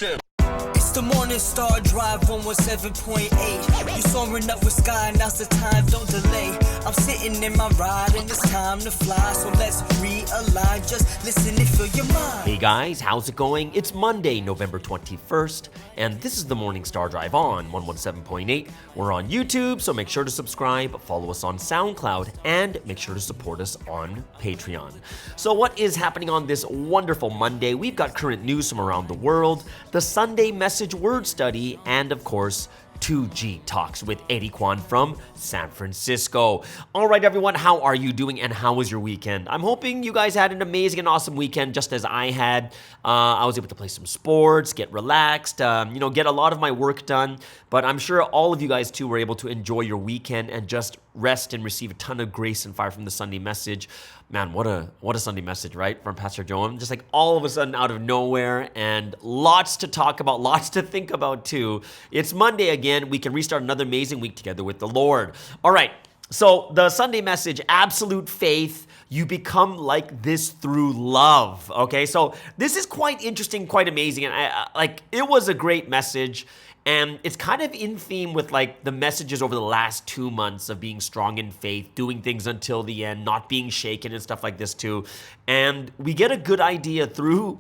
It's the Morning Star Drive 117.8. You soaring up with sky, now's the time, don't delay. I'm sitting in my ride and it's time to fly. So let's realign, just listen and fill your mind. Hey guys, how's it going? It's Monday, November 21st, and this is the Morning Star Drive on 117.8. We're on YouTube, so make sure to subscribe, follow us on SoundCloud, and make sure to support us on Patreon. So what is happening on this wonderful Monday? We've got current news from around the world, the Sunday Message Word Study, and of course, 2G Talks with Eddie Kwan from San Francisco. All right, everyone, how are you doing and how was your weekend? I'm hoping you guys had an amazing and awesome weekend just as I had. I was able to play some sports, get relaxed, get a lot of my work done, but I'm sure all of you guys too were able to enjoy your weekend and just rest and receive a ton of grace and fire from the Sunday message. Man, what a Sunday message, right? From Pastor Joan. Just like all of a sudden out of nowhere, and lots to talk about, lots to think about too. It's Monday again. We can restart another amazing week together with the Lord. All right. So the Sunday message, absolute faith. You become like this through love. Okay. So this is quite interesting, quite amazing. And it was a great message. And it's kind of in theme with like the messages over the last 2 months of being strong in faith, doing things until the end, not being shaken and stuff like this too. And we get a good idea through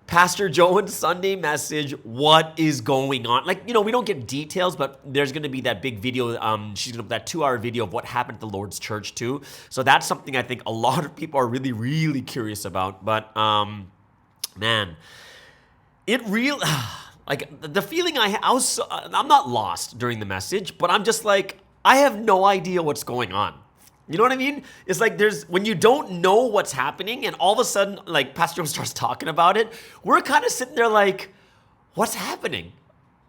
Pastor Joan's Sunday message, what is going on. We don't get details, but there's going to be that big video. She's going to that 2-hour video of what happened at the Lord's church too. So that's something I think a lot of people are really, really curious about. But man, it really... the feeling I'm not lost during the message, but I'm just like, I have no idea what's going on. You know what I mean? It's like when you don't know what's happening and all of a sudden, like Pastor Joe starts talking about it, we're kind of sitting there like, what's happening?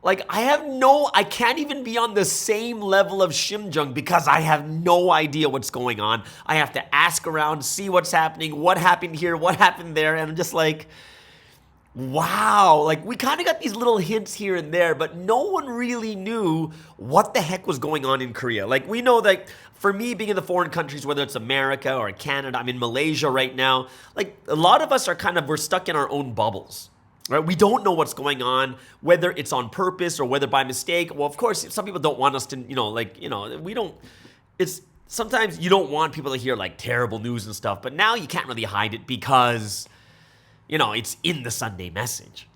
Like, I can't even be on the same level of Shimjung because I have no idea what's going on. I have to ask around, see what's happening, what happened here, what happened there, and I'm just like, wow, like we kind of got these little hints here and there, but no one really knew what the heck was going on in Korea. Like we know that for me being in the foreign countries, whether it's America or Canada, I'm in Malaysia right now, like a lot of us we're stuck in our own bubbles, right? We don't know what's going on, whether it's on purpose or whether by mistake. Well, of course, some people don't want us to, sometimes you don't want people to hear like terrible news and stuff, but now you can't really hide it because it's in the Sunday message,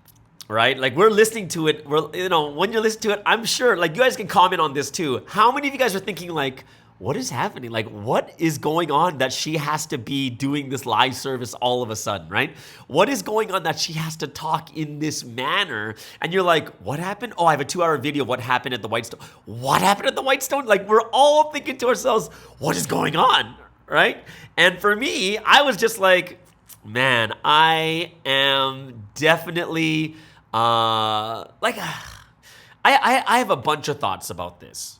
right? Like we're listening to it. When you listen to it, I'm sure like you guys can comment on this too. How many of you guys are thinking like, what is happening? Like what is going on that she has to be doing this live service all of a sudden, right? What is going on that she has to talk in this manner? And you're like, what happened? Oh, I have a 2-hour video of what happened at the White Stone. What happened at the White Stone? Like we're all thinking to ourselves, what is going on, right? And for me, I was just like, man, I am definitely I have a bunch of thoughts about this.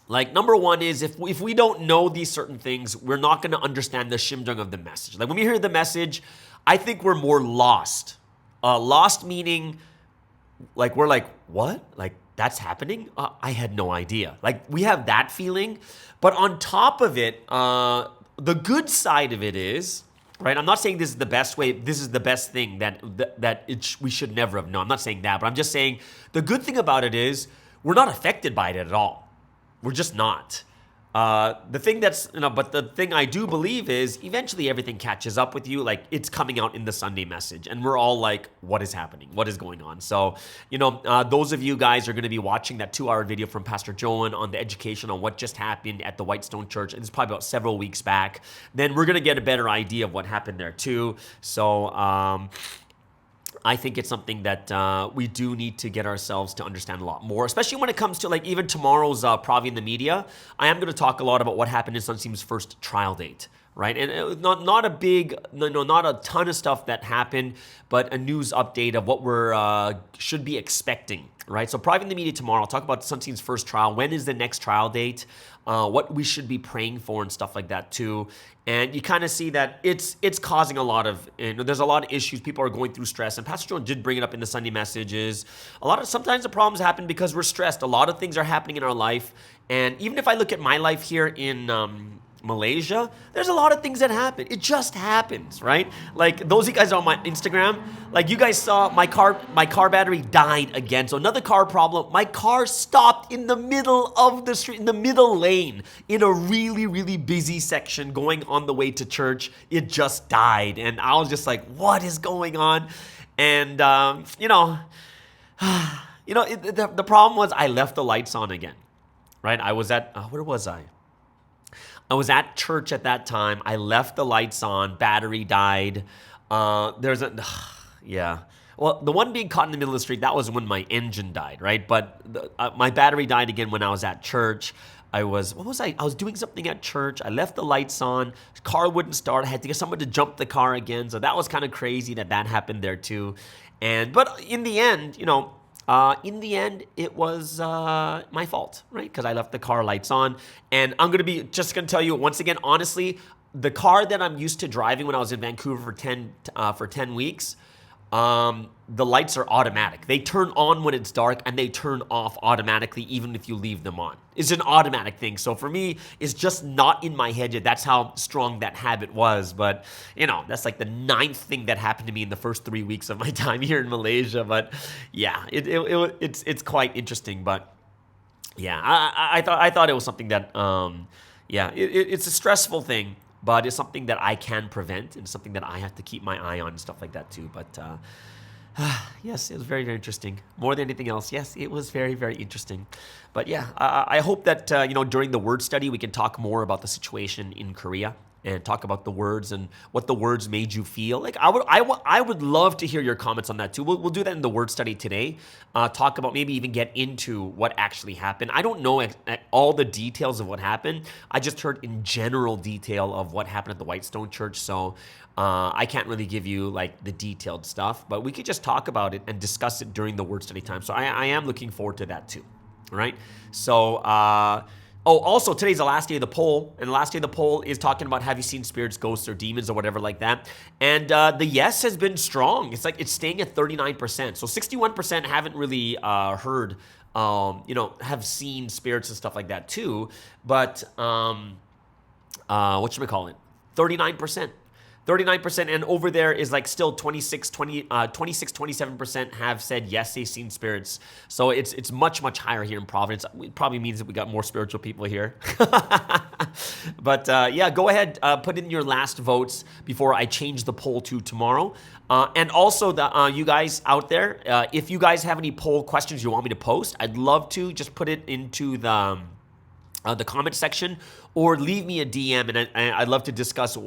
Like number one is if we don't know these certain things, we're not going to understand the shimjung of the message. Like when we hear the message, I think we're more lost. Lost meaning like we're like, what? Like that's happening? I had no idea. Like we have that feeling. But on top of it, the good side of it is, right? I'm not saying this is the best way. This is the best thing we should never have known. I'm not saying that, but I'm just saying the good thing about it is we're not affected by it at all. We're just not. But the thing I do believe is eventually everything catches up with you. Like it's coming out in the Sunday message and we're all like, what is happening? What is going on? So, those of you guys are going to be watching that 2-hour video from Pastor Joan on the education on what just happened at the Whitestone Church. And it's probably about several weeks back. Then we're going to get a better idea of what happened there too. So, I think it's something that we do need to get ourselves to understand a lot more, especially when it comes to like even tomorrow's Provi in the media. I am going to talk a lot about what happened in Sunseam's first trial date, right? And it was not a ton of stuff that happened, but a news update of what we're should be expecting, right? So Provi in the media tomorrow, I'll talk about Sunseam's first trial. When is the next trial date? What we should be praying for and stuff like that too. And you kind of see that it's causing a lot of, there's a lot of issues. People are going through stress. And Pastor Joan did bring it up in the Sunday messages. Sometimes the problems happen because we're stressed. A lot of things are happening in our life. And even if I look at my life here in Malaysia, there's a lot of things that happen. It just happens, right? Like those of you guys on my Instagram, like you guys saw my car battery died again. So another car problem. My car stopped in the middle of the street, in the middle lane, in a really, really busy section going on the way to church. It just died. And I was just like, what is going on? And, the problem was I left the lights on again, right? I was at, where was I? I was at church at that time. I left the lights on. Battery died. Yeah. Well, the one being caught in the middle of the street, that was when my engine died, right? But my battery died again when I was at church. I was doing something at church. I left the lights on. Car wouldn't start. I had to get someone to jump the car again. So that was kind of crazy that happened there too. But in the end, it was my fault, right? Because I left the car lights on. And I'm going to tell you once again, honestly, the car that I'm used to driving when I was in Vancouver for 10 weeks, the lights are automatic. They turn on when it's dark and they turn off automatically even if you leave them on. It's an automatic thing. So for me, it's just not in my head yet. That's how strong that habit was. But, that's like the 9th thing that happened to me in the first 3 weeks of my time here in Malaysia. But yeah, it's quite interesting. But yeah, I thought it was something that, it's a stressful thing. But it's something that I can prevent and something that I have to keep my eye on and stuff like that too. But yes, it was very, very interesting. More than anything else, yes, it was very, very interesting. But yeah, I hope that, during the word study, we can talk more about the situation in Korea and talk about the words and what the words made you feel. Like I would love to hear your comments on that too. We'll do that in the word study today. Talk about maybe even get into what actually happened. I don't know all the details of what happened. I just heard in general detail of what happened at the Whitestone Church. So I can't really give you like the detailed stuff, but we could just talk about it and discuss it during the word study time. So I am looking forward to that too. All right. So, also, today's the last day of the poll, and the last day of the poll is talking about have you seen spirits, ghosts, or demons, or whatever like that. And the yes has been strong. It's staying at 39%. So 61% haven't really heard, have seen spirits and stuff like that too. But what should we call it? 39%. 39%, and over there is like still 27% have said yes, they've seen spirits. So it's much, much higher here in Providence. It probably means that we got more spiritual people here. But yeah, go ahead, put in your last votes before I change the poll to tomorrow. And also, you guys out there, if you guys have any poll questions you want me to post, I'd love to just put it into the comment section or leave me a DM, and I'd love to discuss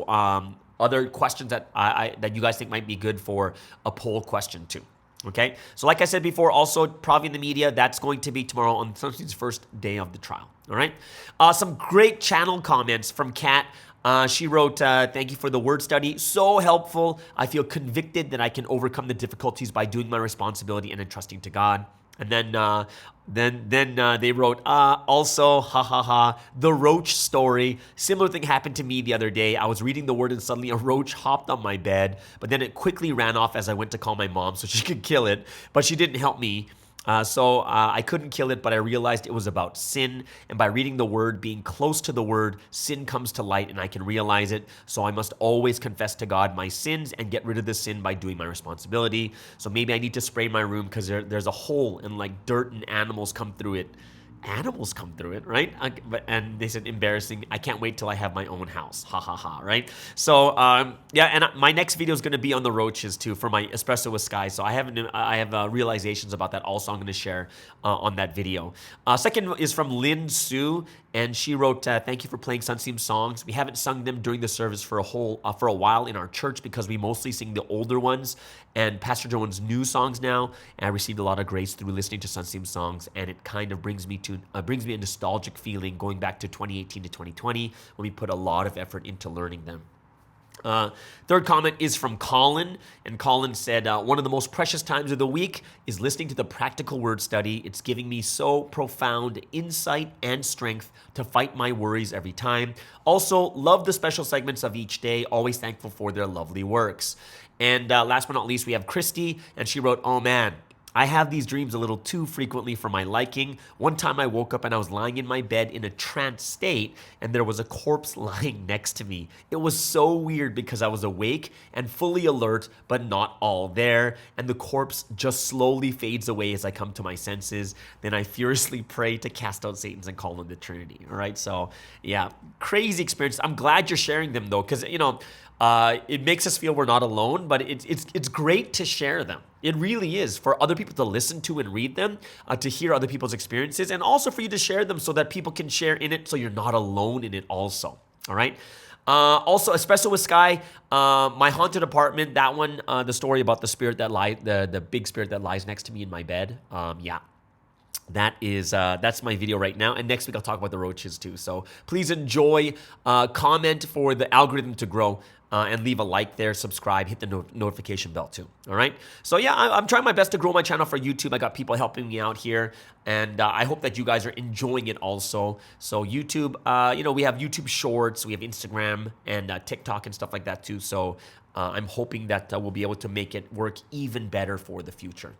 other questions that that you guys think might be good for a poll question too. Okay, so like I said before, also Provi in the media, that's going to be tomorrow on Thursday's first day of the trial. All right, some great channel comments from Kat. She wrote, thank you for the word study. So helpful. I feel convicted that I can overcome the difficulties by doing my responsibility and entrusting to God. And then they wrote, also, the roach story. Similar thing happened to me the other day. I was reading the word and suddenly a roach hopped on my bed, but then it quickly ran off as I went to call my mom so she could kill it, but she didn't help me. So I couldn't kill it, but I realized it was about sin. And by reading the word, being close to the word, sin comes to light and I can realize it. So I must always confess to God my sins and get rid of the sin by doing my responsibility. So maybe I need to spray my room because there's a hole and like dirt and animals come through it. Animals come through it, right? And they said, embarrassing. I can't wait till I have my own house. Right? So, yeah, and my next video is going to be on the roaches too for my Espresso with Sky. So I have realizations about that also I'm going to share on that video. Second is from Lynn Sue, and she wrote, thank you for playing Sunseam songs. We haven't sung them during the service for a while in our church because we mostly sing the older ones and Pastor Joan's new songs now. And I received a lot of grace through listening to Sunseam songs, and it kind of brings me a nostalgic feeling going back to 2018 to 2020 when we put a lot of effort into learning them. Third comment is from Colin, and Colin said, one of the most precious times of the week is listening to the practical word study. It's giving me so profound insight and strength to fight my worries every time. Also, love the special segments of each day. Always thankful for their lovely works. And last but not least, we have Christy, and she wrote, oh man, I have these dreams a little too frequently for my liking. One time I woke up and I was lying in my bed in a trance state and there was a corpse lying next to me. It was so weird because I was awake and fully alert, but not all there. And the corpse just slowly fades away as I come to my senses. Then I furiously pray to cast out Satan's and call on the Trinity. All right, so yeah, crazy experience. I'm glad you're sharing them though, because it makes us feel we're not alone, but it's great to share them. It really is, for other people to listen to and read them, to hear other people's experiences, and also for you to share them so that people can share in it so you're not alone in it also. All right? Also, Espresso with Sky, my haunted apartment, that one, the story about the spirit that the big spirit that lies next to me in my bed. Yeah. That's my video right now, and next week I'll talk about the roaches too. So please enjoy, comment for the algorithm to grow, and leave a like there, subscribe, hit the notification bell too. All right. So yeah, I'm trying my best to grow my channel for YouTube. I got people helping me out here, and I hope that you guys are enjoying it also. So YouTube, we have YouTube Shorts, we have Instagram and TikTok and stuff like that too. So I'm hoping that we'll be able to make it work even better for the future.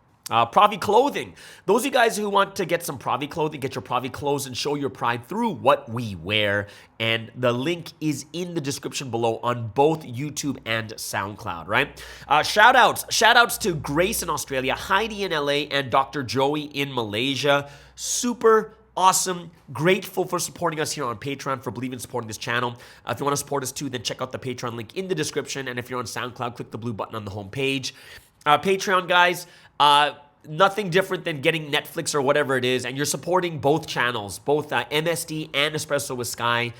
Provi clothing. Those of you guys who want to get some Provi clothing, get your Provi clothes and show your pride through what we wear. And the link is in the description below on both YouTube and SoundCloud, right? Shout outs to Grace in Australia, Heidi in LA, and Dr. Joey in Malaysia. Super awesome. Grateful for supporting us here on Patreon, for believing in supporting this channel. If you want to support us too, then check out the Patreon link in the description. And if you're on SoundCloud, click the blue button on the homepage. Patreon, guys, nothing different than getting Netflix or whatever it is, and you're supporting both channels, both MSD and Espresso with Sky.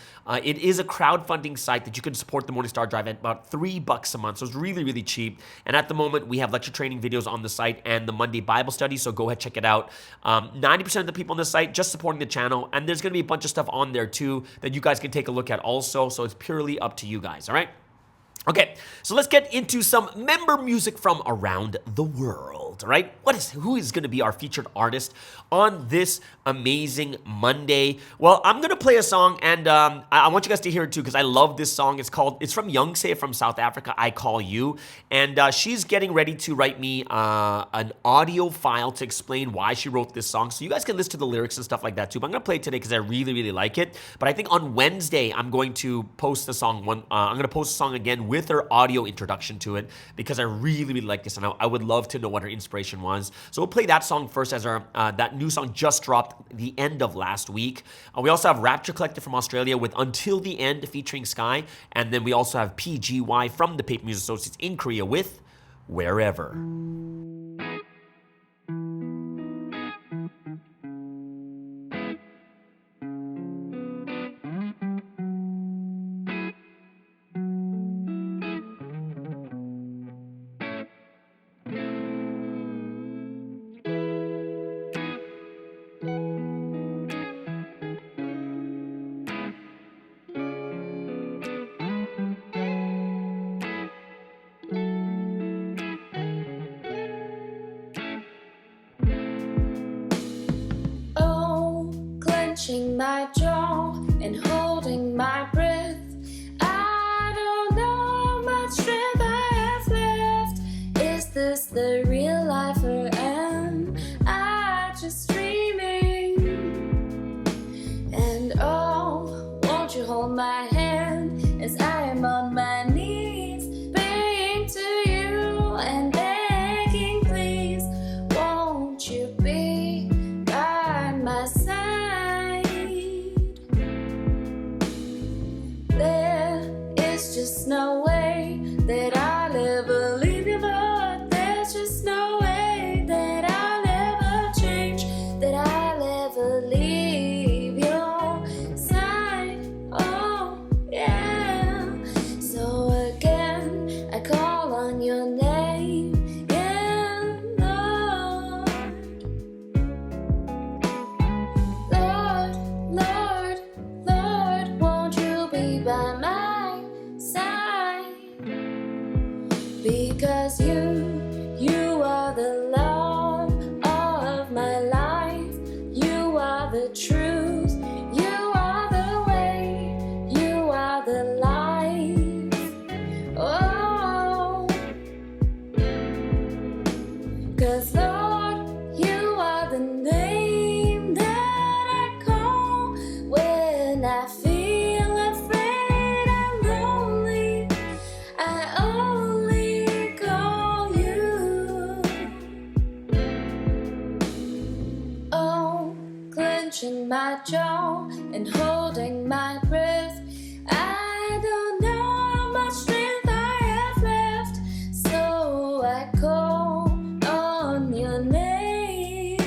It is a crowdfunding site that you can support the Morning Star Drive at about $3 a month, so it's really, really cheap. And at the moment, we have lecture training videos on the site and the Monday Bible study, so go ahead, check it out. 90% of the people on the site just supporting the channel, and there's going to be a bunch of stuff on there too that you guys can take a look at also, so it's purely up to you guys, all right? Okay, so let's get into some member music from around the world, right? Who is going to be our featured artist on this amazing Monday? Well, I'm going to play a song, and I want you guys to hear it too, because I love this song. It's from Youngse from South Africa, I Call You, and she's getting ready to write me an audio file to explain why she wrote this song, so you guys can listen to the lyrics and stuff like that too. But I'm going to play it today because I really, really like it. But I think on Wednesday, I'm going to post the song. I'm going to post the song again with her audio introduction to it, because I really, really like this, and I would love to know what her inspiration was. So we'll play that song first, as that new song just dropped the end of last week. We also have Rapture Collective from Australia with Until the End featuring Sky, and then we also have PGY from the Paper Music Associates in Korea with Wherever. My jaw and holding my breath. I don't know how much strength I have left. Is this the real life, or am I just dreaming? And oh, won't you hold my hand as I am on my knees, praying to you and begging, please, won't you be by my side? Just no way that I'll ever leave you, Lord. There's just no way that clenching my jaw and holding my breath. I don't know how much strength I have left, so I call on your name.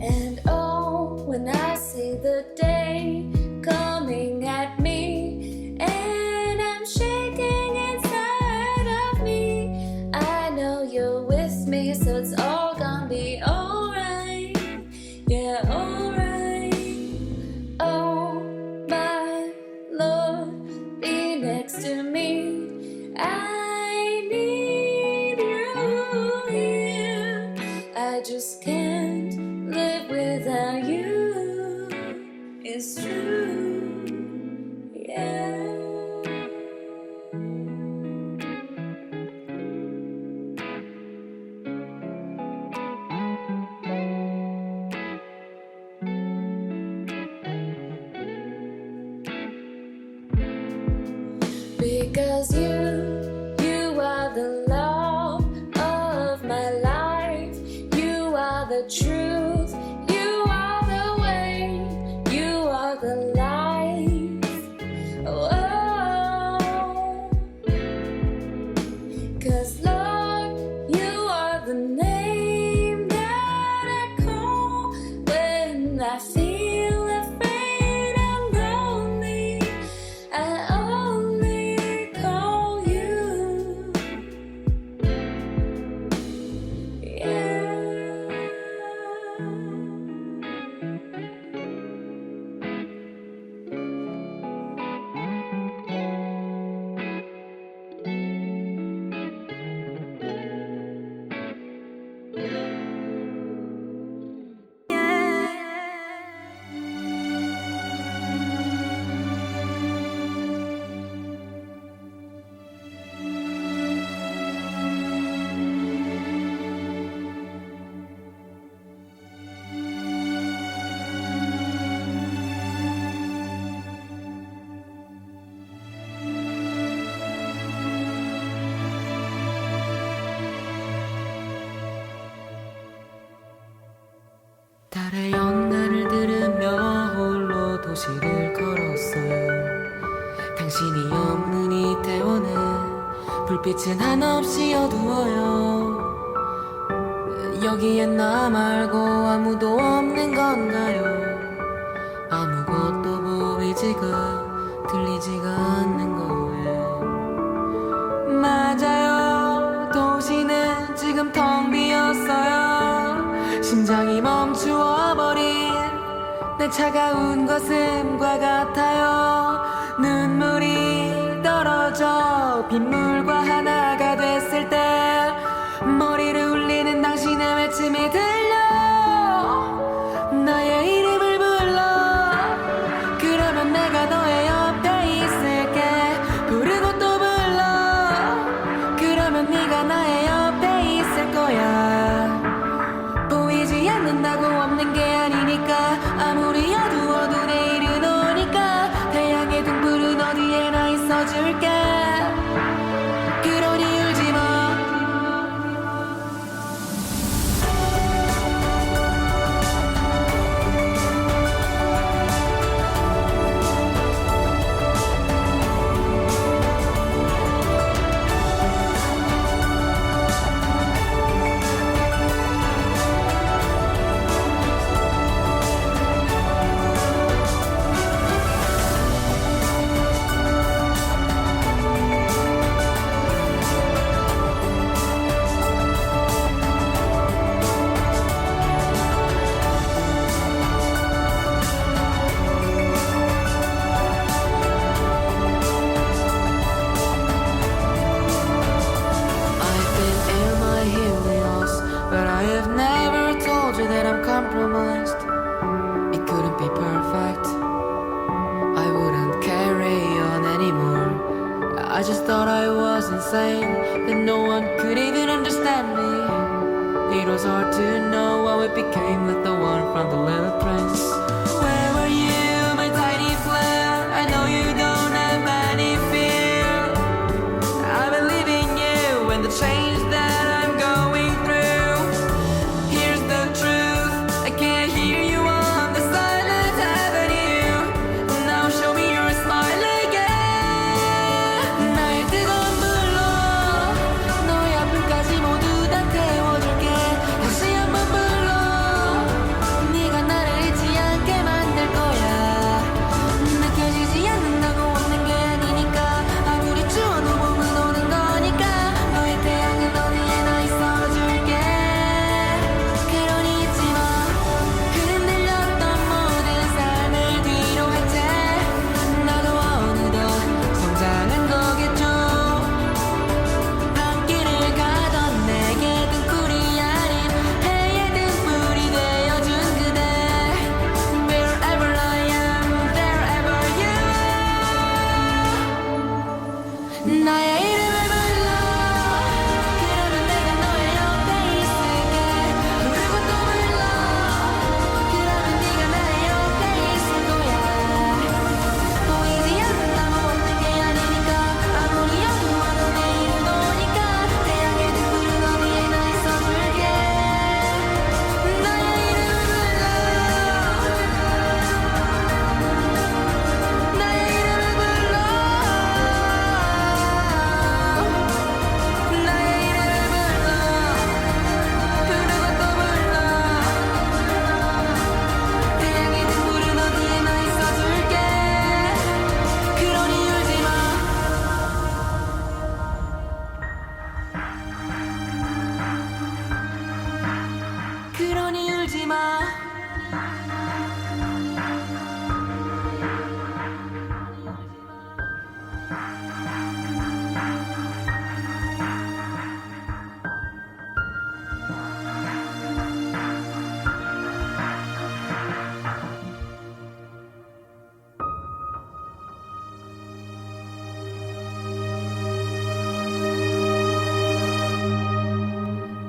And oh, when I see the day coming at me and I'm shaking inside of me, I know you're with me, so it's all gonna be alright. Yeah, alright. Oh my Lord, be next to me. I need you here. I just can't live without you. It's true, yeah. Because you are the love of my life. You are the truth. You are the way. You are the life. Oh, 'cause Lord, you are the name that I call when I feel afraid and lonely. I only call you. Yeah. 달의 연가를 들으며 홀로 도시를 걸었어요. 당신이 없는 이태원은 불빛은 한없이 어두워요. 여기엔 나 말고 아무도 없는 건가요? 아무것도 보이지가 들리지가 않는 거예요. 맞아요, 도시는 지금 텅 비었어요. 심장이 멈추어버린 내 차가운 가슴과 같아요. 눈물이 떨어져 빗물과 하나가 됐을 때 머리를 울리는 당신의 외침이 들려. 나의 이름을 불러. 그러면 내가 너의 옆에 있을게. 부르고 또 불러. 그러면 네가 나의 옆에 있을 거야. 보이지 않는다고 없는 게 아니니까. 아무리 어두워도 내일은 오니까. 태양의 등불은 어디에나 있어줄게. 그러니 울지 마. I just thought I was insane, that no one could even understand me. It was hard to know how it became with the one from the Little Prince. Where were you, my tiny flare? I know you don't have any fear. I believe in you and the change that I'm going through. Here's the truth, I dreamer.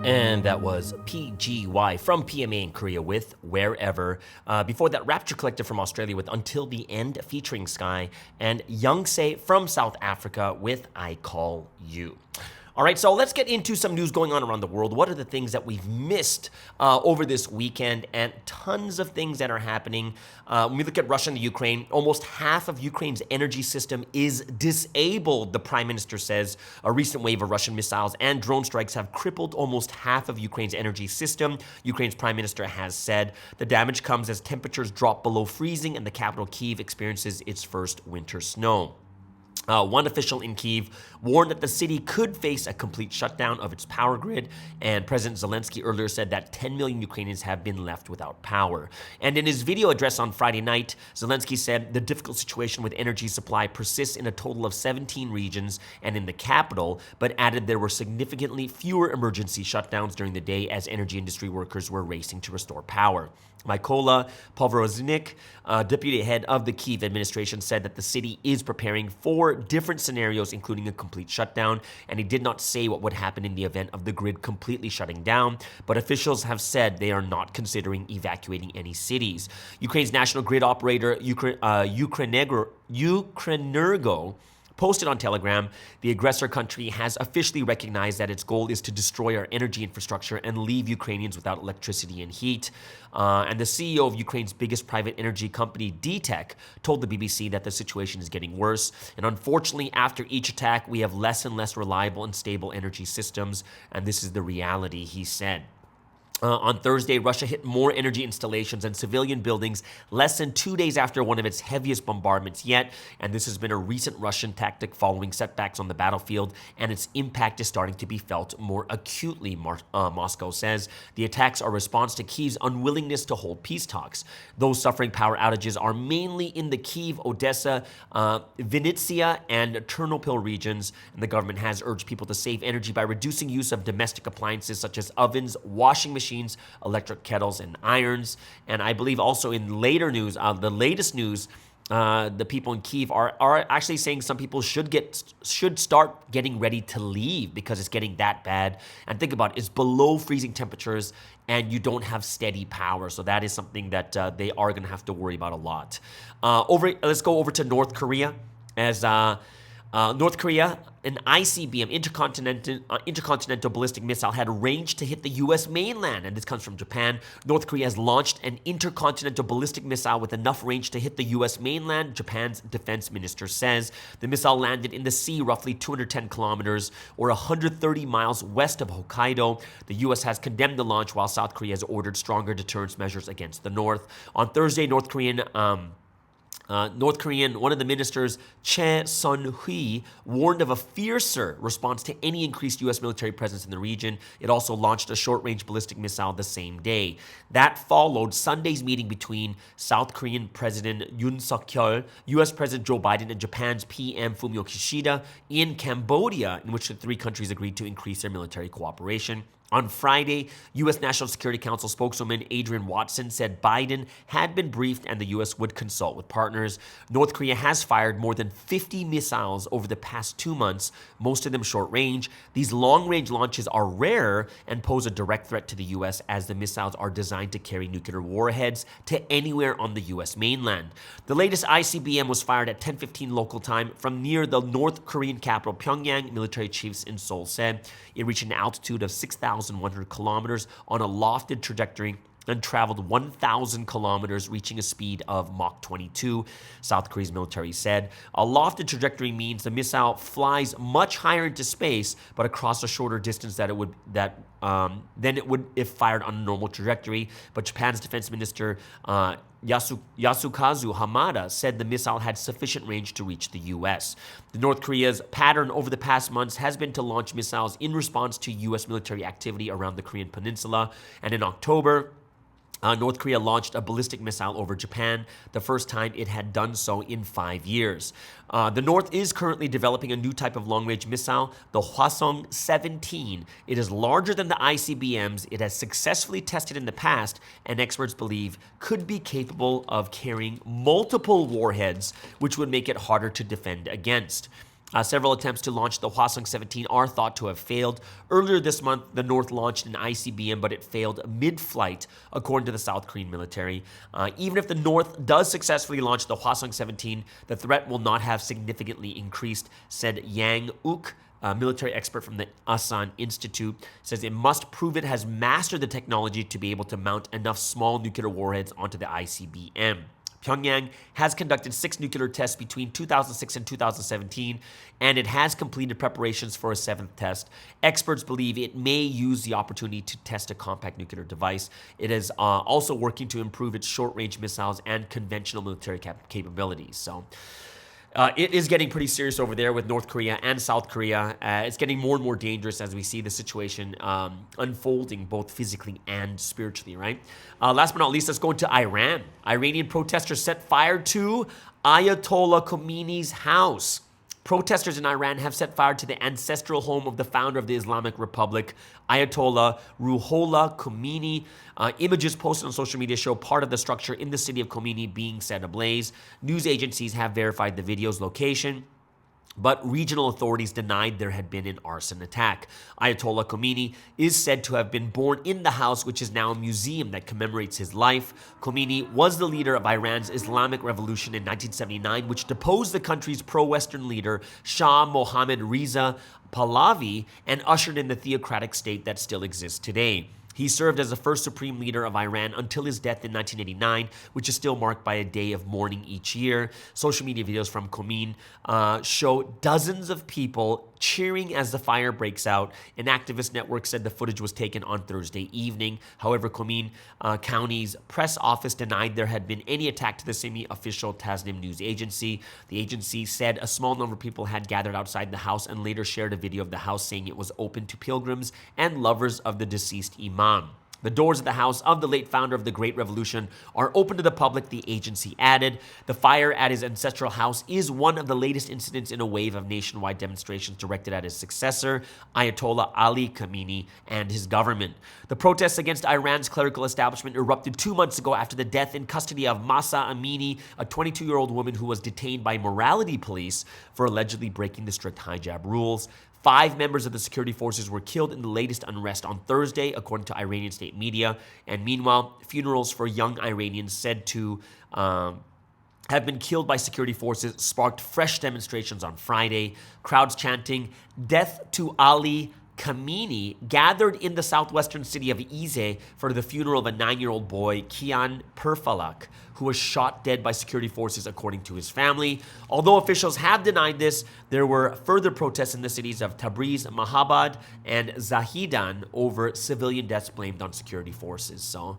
And that was PGY from PMA in Korea with Wherever. Before that, Rapture Collective from Australia with Until the End featuring Sky. And Youngse from South Africa with I Call You. All right, so let's get into some news going on around the world. What are the things that we've missed over this weekend? And tons of things that are happening. When we look at Russia and the Ukraine, almost half of Ukraine's energy system is disabled, the prime minister says. A recent wave of Russian missiles and drone strikes have crippled almost half of Ukraine's energy system. Ukraine's prime minister has said the damage comes as temperatures drop below freezing and the capital Kyiv experiences its first winter snow. One official in Kyiv warned that the city could face a complete shutdown of its power grid, and President Zelensky earlier said that 10 million Ukrainians have been left without power. And in his video address on Friday night, Zelensky said the difficult situation with energy supply persists in a total of 17 regions and in the capital, but added there were significantly fewer emergency shutdowns during the day as energy industry workers were racing to restore power. Mykola Povorozinik, deputy head of the Kyiv administration, said that the city is preparing for different scenarios, including a complete shutdown, and he did not say what would happen in the event of the grid completely shutting down, but officials have said they are not considering evacuating any cities. Ukraine's national grid operator, Ukrenergo, posted on Telegram, the aggressor country has officially recognized that its goal is to destroy our energy infrastructure and leave Ukrainians without electricity and heat. And the CEO of Ukraine's biggest private energy company, DTEK, told the BBC that the situation is getting worse. And unfortunately, after each attack, we have less and less reliable and stable energy systems. And this is the reality, he said. On Thursday, Russia hit more energy installations and civilian buildings less than 2 days after one of its heaviest bombardments yet, and this has been a recent Russian tactic following setbacks on the battlefield, and its impact is starting to be felt more acutely, Moscow says. The attacks are a response to Kyiv's unwillingness to hold peace talks. Those suffering power outages are mainly in the Kyiv, Odessa, Vinnytsia, and Ternopil regions, and the government has urged people to save energy by reducing use of domestic appliances such as ovens, washing machines, electric kettles, and irons. And I believe also in later news, the latest news, the people in Kyiv are actually saying some people should start getting ready to leave because it's getting that bad. And think about it, it's below freezing temperatures and you don't have steady power. So that is something that they are going to have to worry about a lot. Let's go over to North Korea. As North Korea, an ICBM, intercontinental ballistic missile, had range to hit the U.S. mainland, and this comes from Japan. North Korea has launched an intercontinental ballistic missile with enough range to hit the U.S. mainland, Japan's defense minister says. The missile landed in the sea roughly 210 kilometers or 130 miles west of Hokkaido. The U.S. has condemned the launch, while South Korea has ordered stronger deterrence measures against the North. On Thursday, North Korean, one of the ministers, Che Sun-hui, warned of a fiercer response to any increased U.S. military presence in the region. It also launched a short-range ballistic missile the same day. That followed Sunday's meeting between South Korean President Yoon Suk-yeol, U.S. President Joe Biden, and Japan's PM Fumio Kishida in Cambodia, in which the three countries agreed to increase their military cooperation. On Friday, U.S. National Security Council spokeswoman Adrian Watson said Biden had been briefed and the U.S. would consult with partners. North Korea has fired more than 50 missiles over the past 2 months, most of them short range. These long-range launches are rare and pose a direct threat to the U.S. as the missiles are designed to carry nuclear warheads to anywhere on the U.S. mainland. The latest ICBM was fired at 10:15 local time from near the North Korean capital Pyongyang, military chiefs in Seoul said. It reached an altitude of 6,100 kilometers on a lofted trajectory and traveled 1,000 kilometers, reaching a speed of Mach 22, South Korea's military said. A lofted trajectory means the missile flies much higher into space, but across a shorter distance than it would if fired on a normal trajectory. But Japan's defense minister, Yasukazu Hamada, said the missile had sufficient range to reach the U.S. The North Korea's pattern over the past months has been to launch missiles in response to U.S. military activity around the Korean peninsula. And in October, North Korea launched a ballistic missile over Japan, the first time it had done so in 5 years. The North is currently developing a new type of long-range missile, the Hwasong-17. It is larger than the ICBMs. It has successfully tested in the past, and experts believe could be capable of carrying multiple warheads, which would make it harder to defend against. Several attempts to launch the Hwasong-17 are thought to have failed. Earlier this month, the North launched an ICBM, but it failed mid-flight, according to the South Korean military. Even if the North does successfully launch the Hwasong-17, the threat will not have significantly increased, said Yang Uk, a military expert from the Asan Institute, says it must prove it has mastered the technology to be able to mount enough small nuclear warheads onto the ICBM. Pyongyang has conducted 6 nuclear tests between 2006 and 2017, and it has completed preparations for a 7th test. Experts believe it may use the opportunity to test a compact nuclear device. It is also working to improve its short-range missiles and conventional military capabilities. So it is getting pretty serious over there with North Korea and South Korea. It's getting more and more dangerous as we see the situation unfolding both physically and spiritually, right? Last but not least, let's go into Iran. Iranian protesters set fire to Ayatollah Khomeini's house. Protesters in Iran have set fire to the ancestral home of the founder of the Islamic Republic, Ayatollah Ruhollah Khomeini. Images posted on social media show part of the structure in the city of Khomeini being set ablaze. News agencies have verified the video's location, but regional authorities denied there had been an arson attack. Ayatollah Khomeini is said to have been born in the house, which is now a museum that commemorates his life. Khomeini was the leader of Iran's Islamic Revolution in 1979, which deposed the country's pro-Western leader, Shah Mohammad Reza Pahlavi, and ushered in the theocratic state that still exists today. He served as the first supreme leader of Iran until his death in 1989, which is still marked by a day of mourning each year. Social media videos from Khomeini show dozens of people cheering as the fire breaks out. An activist network said the footage was taken on Thursday evening. However, Khomeini County's press office denied there had been any attack to the semi-official Tasnim news agency. The agency said a small number of people had gathered outside the house and later shared a video of the house saying it was open to pilgrims and lovers of the deceased imam. The doors of the house of the late founder of the Great Revolution are open to the public, the agency added. The fire at his ancestral house is one of the latest incidents in a wave of nationwide demonstrations directed at his successor, Ayatollah Ali Khamenei, and his government. The protests against Iran's clerical establishment erupted 2 months ago after the death in custody of Mahsa Amini, a 22-year-old woman who was detained by morality police for allegedly breaking the strict hijab rules. 5 members of the security forces were killed in the latest unrest on Thursday, according to Iranian state media. And meanwhile, funerals for young Iranians said to have been killed by security forces sparked fresh demonstrations on Friday. Crowds chanting, "Death to Ali Khamenei," gathered in the southwestern city of Izeh for the funeral of a 9-year-old boy, Kian Perfalak, who was shot dead by security forces, according to his family. Although officials have denied this, there were further protests in the cities of Tabriz, Mahabad, and Zahedan over civilian deaths blamed on security forces. So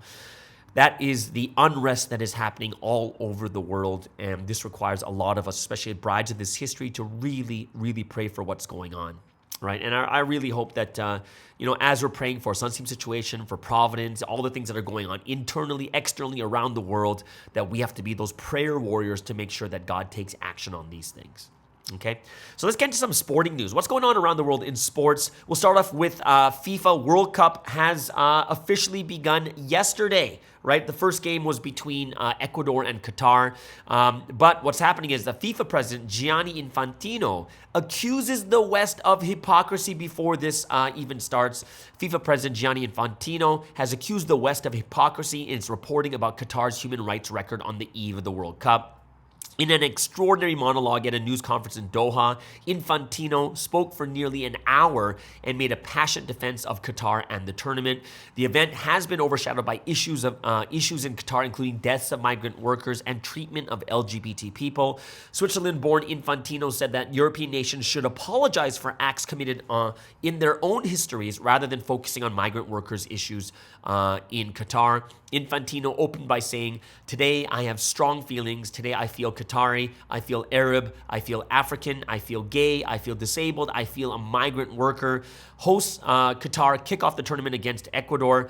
that is the unrest that is happening all over the world, and this requires a lot of us, especially brides of this history, to really, really pray for what's going on. Right, and I really hope that, as we're praying for Sunseam situation, for Providence, all the things that are going on internally, externally, around the world, that we have to be those prayer warriors to make sure that God takes action on these things. Okay, so let's get into some sporting news. What's going on around the world in sports? We'll start off with FIFA World Cup has officially begun yesterday. Right, the first game was between Ecuador and Qatar. But what's happening is the FIFA president, Gianni Infantino, accuses the West of hypocrisy before this even starts. FIFA president Gianni Infantino has accused the West of hypocrisy in its reporting about Qatar's human rights record on the eve of the World Cup. In an extraordinary monologue at a news conference in Doha, Infantino spoke for nearly an hour and made a passionate defense of Qatar and the tournament. The event has been overshadowed by issues in Qatar, including deaths of migrant workers and treatment of LGBT people. Switzerland-born Infantino said that European nations should apologize for acts committed in their own histories rather than focusing on migrant workers' issues in Qatar. Infantino opened by saying, "Today I have strong feelings. Today I feel Qatari, I feel Arab, I feel African, I feel gay, I feel disabled, I feel a migrant worker." Hosts Qatar kick off the tournament against Ecuador.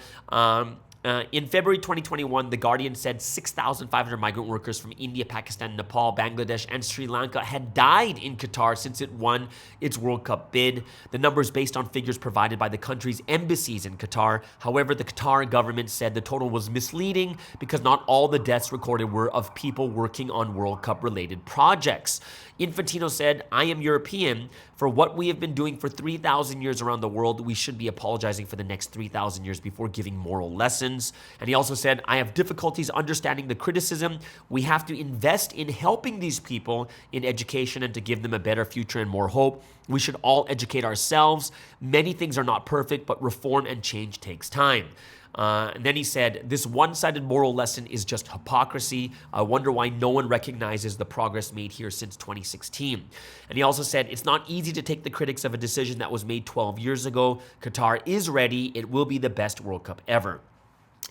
In February 2021, The Guardian said 6,500 migrant workers from India, Pakistan, Nepal, Bangladesh, and Sri Lanka had died in Qatar since it won its World Cup bid. The number is based on figures provided by the country's embassies in Qatar. However, the Qatar government said the total was misleading because not all the deaths recorded were of people working on World Cup-related projects. Infantino said, "I am European. For what we have been doing for 3,000 years around the world, we should be apologizing for the next 3,000 years before giving moral lessons." And he also said, "I have difficulties understanding the criticism. We have to invest in helping these people in education and to give them a better future and more hope. We should all educate ourselves. Many things are not perfect, but reform and change takes time." And then he said, "This one-sided moral lesson is just hypocrisy. I wonder why no one recognizes the progress made here since 2016. And he also said, "It's not easy to take the critics of a decision that was made 12 years ago. Qatar is ready. It will be the best World Cup ever."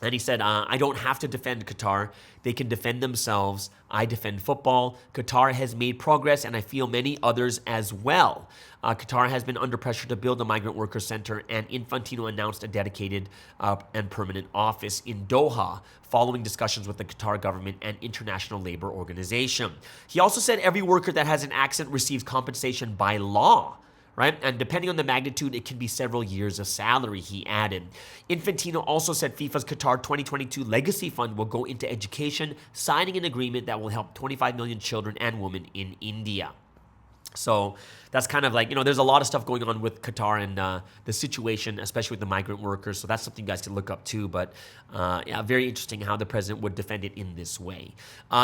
And he said, "I don't have to defend Qatar. They can defend themselves. I defend football. Qatar has made progress, and I feel many others as well." Qatar has been under pressure to build a migrant worker center, and Infantino announced a dedicated and permanent office in Doha following discussions with the Qatar government and International Labor Organization. He also said every worker that has an accident receives compensation by law. Right? And depending on the magnitude, it can be several years of salary, he added. Infantino also said FIFA's Qatar 2022 Legacy Fund will go into education, signing an agreement that will help 25 million children and women in India. So that's kind of like, there's a lot of stuff going on with Qatar and the situation, especially with the migrant workers. So that's something you guys can look up too. But yeah, very interesting how the president would defend it in this way.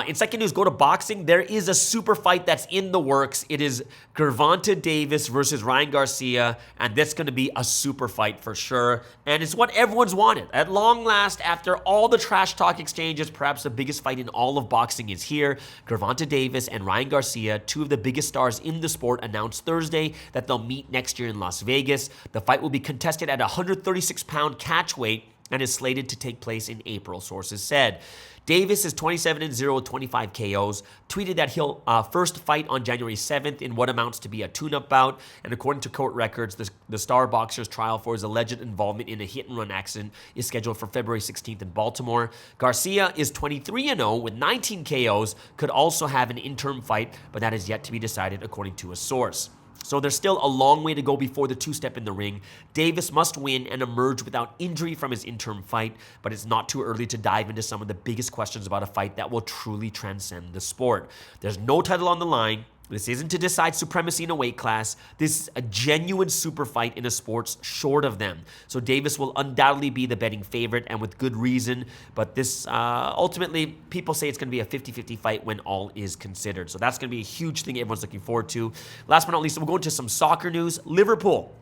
In second news, go to boxing. There is a super fight that's in the works. It is Gervonta Davis versus Ryan Garcia. And that's going to be a super fight for sure. And it's what everyone's wanted. At long last, after all the trash talk exchanges, perhaps the biggest fight in all of boxing is here. Gervonta Davis and Ryan Garcia, two of the biggest stars in the sport, announced Thursday that they'll meet next year in Las Vegas. The fight will be contested at 136-pound catch weight and is slated to take place in April, sources said. Davis is 27-0 with 25 KOs, tweeted that he'll first fight on January 7th in what amounts to be a tune-up bout. And according to court records, the star boxer's trial for his alleged involvement in a hit-and-run accident is scheduled for February 16th in Baltimore. Garcia is 23-0 with 19 KOs, could also have an interim fight, but that is yet to be decided according to a source. So there's still a long way to go before the two-step in the ring. Davis must win and emerge without injury from his interim fight, but it's not too early to dive into some of the biggest questions about a fight that will truly transcend the sport. There's no title on the line. This isn't to decide supremacy in a weight class. This is a genuine super fight in a sports short of them. So Davis will undoubtedly be the betting favorite, and with good reason. But this, ultimately, people say it's going to be a 50-50 fight when all is considered. So that's going to be a huge thing everyone's looking forward to. Last but not least, we'll go into some soccer news. Liverpool,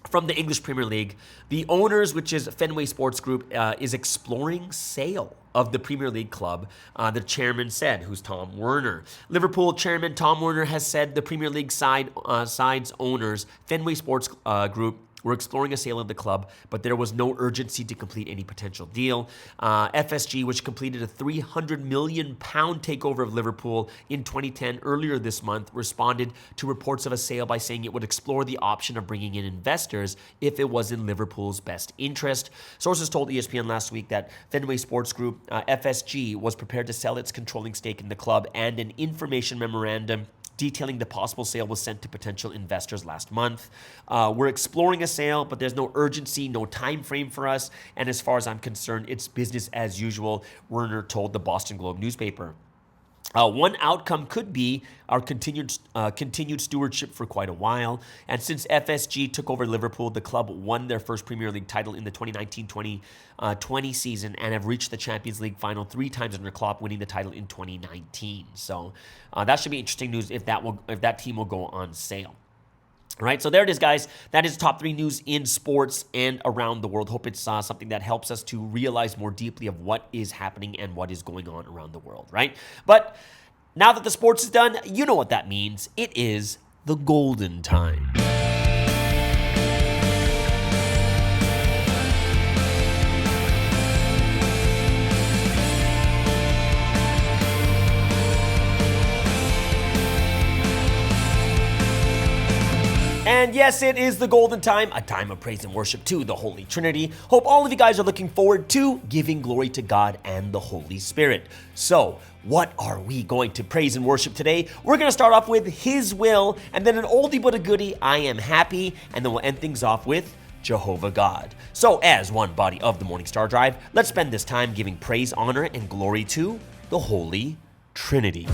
from the English Premier League, the owners, which is Fenway Sports Group, is exploring sale of the Premier League club, the chairman said, who's Tom Werner. Liverpool chairman Tom Werner has said the Premier League side's owners, Fenway Sports Group, were exploring a sale of the club, but there was no urgency to complete any potential deal. FSG, which completed a £300 million takeover of Liverpool in 2010 earlier this month, responded to reports of a sale by saying it would explore the option of bringing in investors if it was in Liverpool's best interest. Sources told ESPN last week that Fenway Sports Group, FSG, was prepared to sell its controlling stake in the club, and an information memorandum detailing the possible sale was sent to potential investors last month. We're exploring a sale, but there's no urgency, no time frame for us. And as far as I'm concerned, it's business as usual, Werner told the Boston Globe newspaper. One outcome could be our continued stewardship for quite a while. And since FSG took over Liverpool, the club won their first Premier League title in the 2019-2020 season and have reached the Champions League final 3 times under Klopp, winning the title in 2019. So that should be interesting news if that team will go on sale. All right, so there it is, guys. That is top 3 news in sports and around the world. Hope it's something that helps us to realize more deeply of what is happening and what is going on around the world, right? But now that the sports is done, you know what that means. It is the golden time. And yes, it is the golden time, a time of praise and worship to the Holy Trinity. Hope all of you guys are looking forward to giving glory to God and the Holy Spirit. So, what are we going to praise and worship today? We're going to start off with His Will, and then an oldie but a goodie, I Am Happy, and then we'll end things off with Jehovah God. So, as one body of the Morning Star Drive, let's spend this time giving praise, honor, and glory to the Holy Trinity.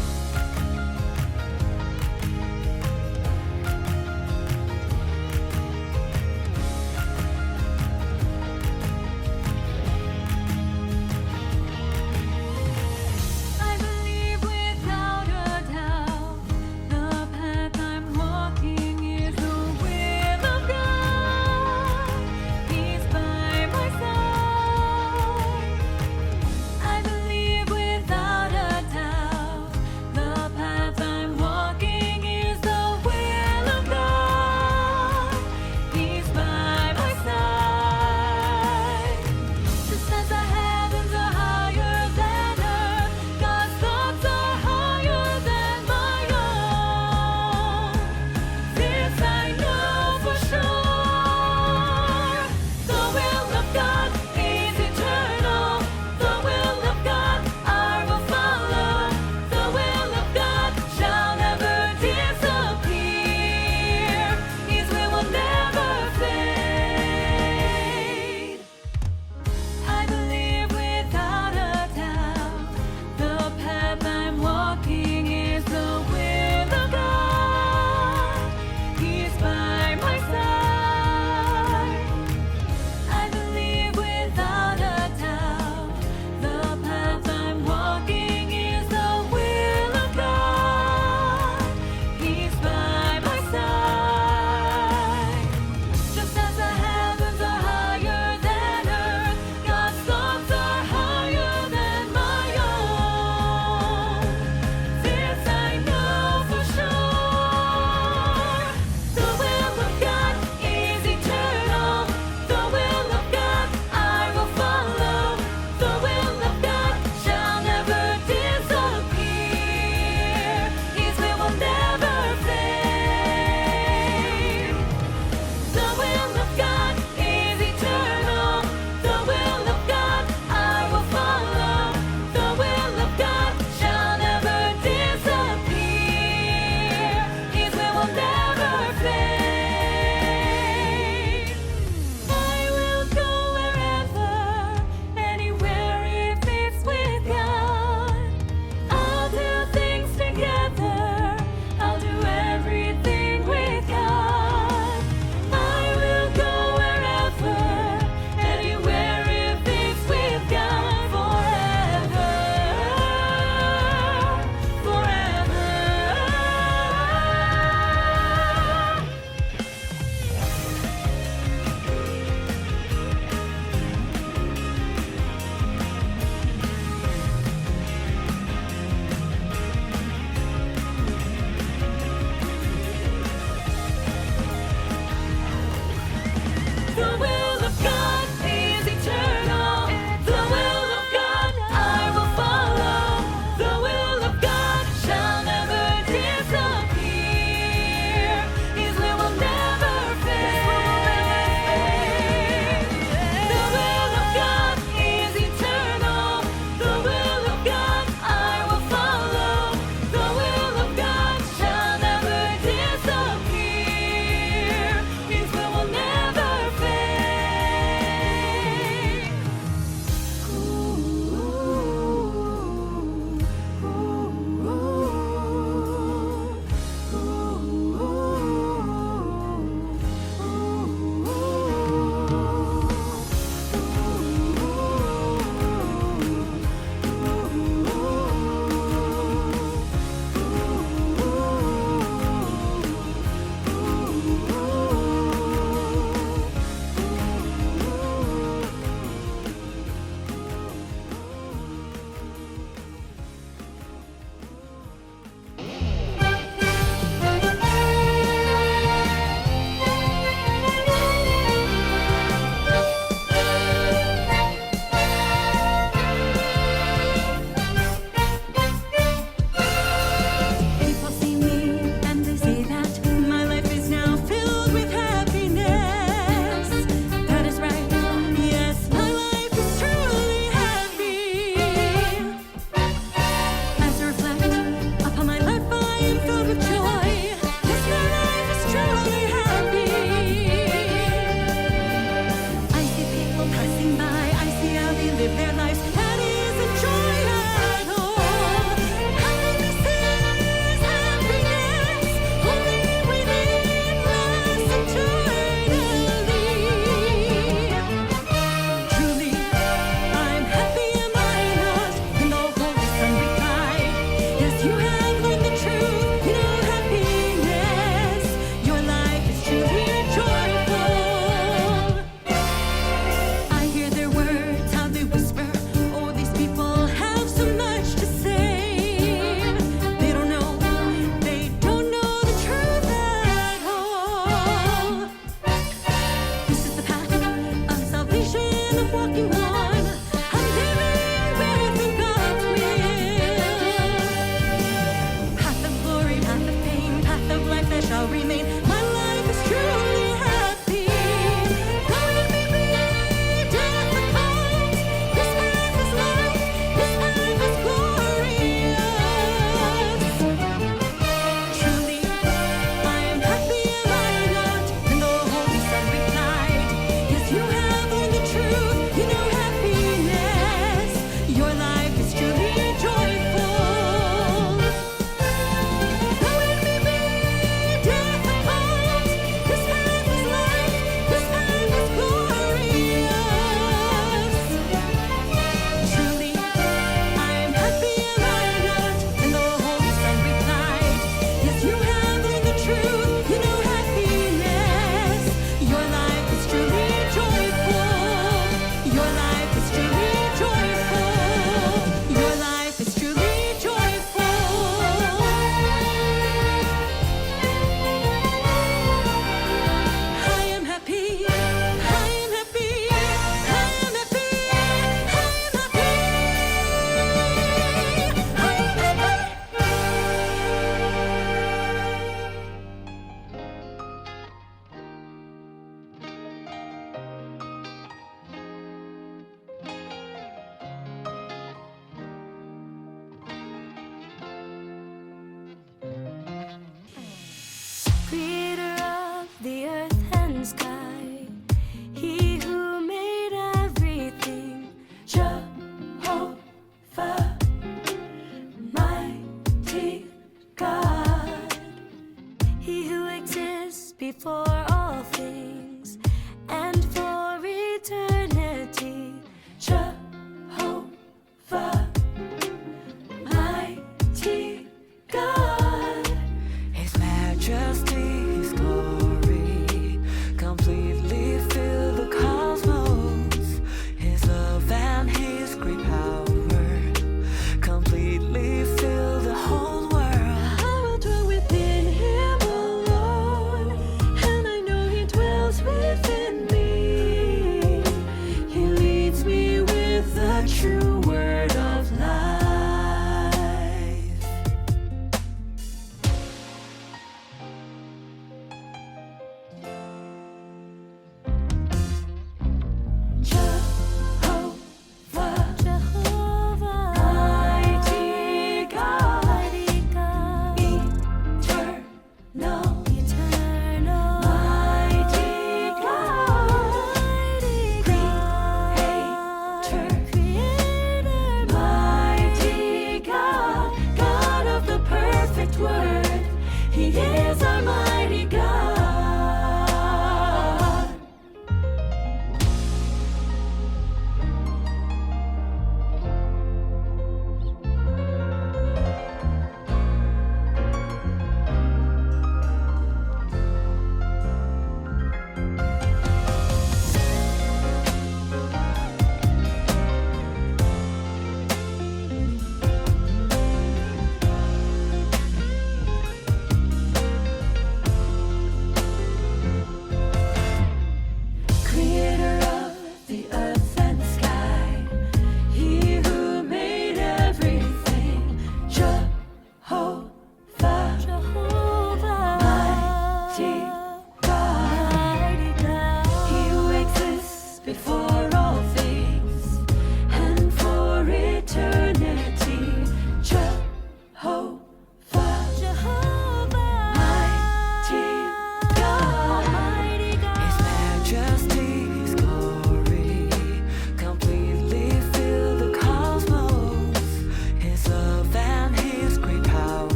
happy, live their lives at ease, and joy at home. Happiness is happiness, only within lasts eternally. Truly, I'm happy, am I not? In the holy sun we guide. Yes, you have learned the truth, you know happiness. Your life is truly joyful. I hear their words, how they whisper. Oh, these people have so much to say. They don't know the truth at all. This is the path of salvation, of walking on. I'm living within God's will. Path of glory, path of pain, path of life that shall remain. My life is truly happy. Though it may be difficult, this path is life, this path is glorious. Truly, I am happy, am I not? In the holy sun we guide. Yes, you have learned the truth, you know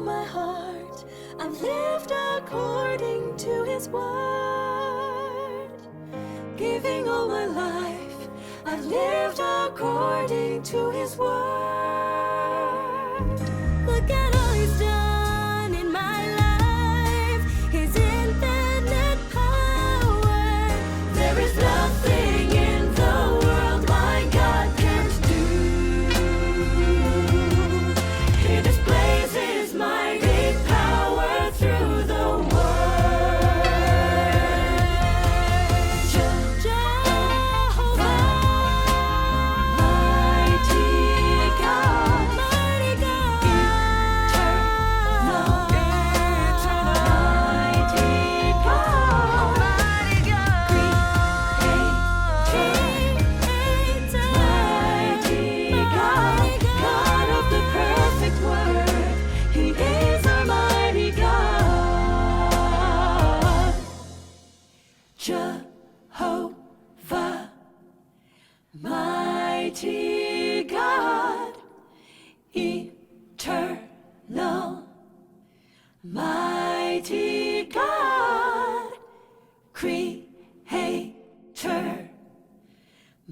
my heart. I've lived according to His word. Giving all my life, I've lived according to His word. Look at all He's done in my life, His infinite power. There is nothing in the world my God can't do. He displays His mighty power through the word. Jehovah, mighty God, mighty God, eternal, mighty God, mighty God, creator, mighty God, God of the perfect word. He is our mighty God. Jehovah, mighty God, eternal, mighty God, creator,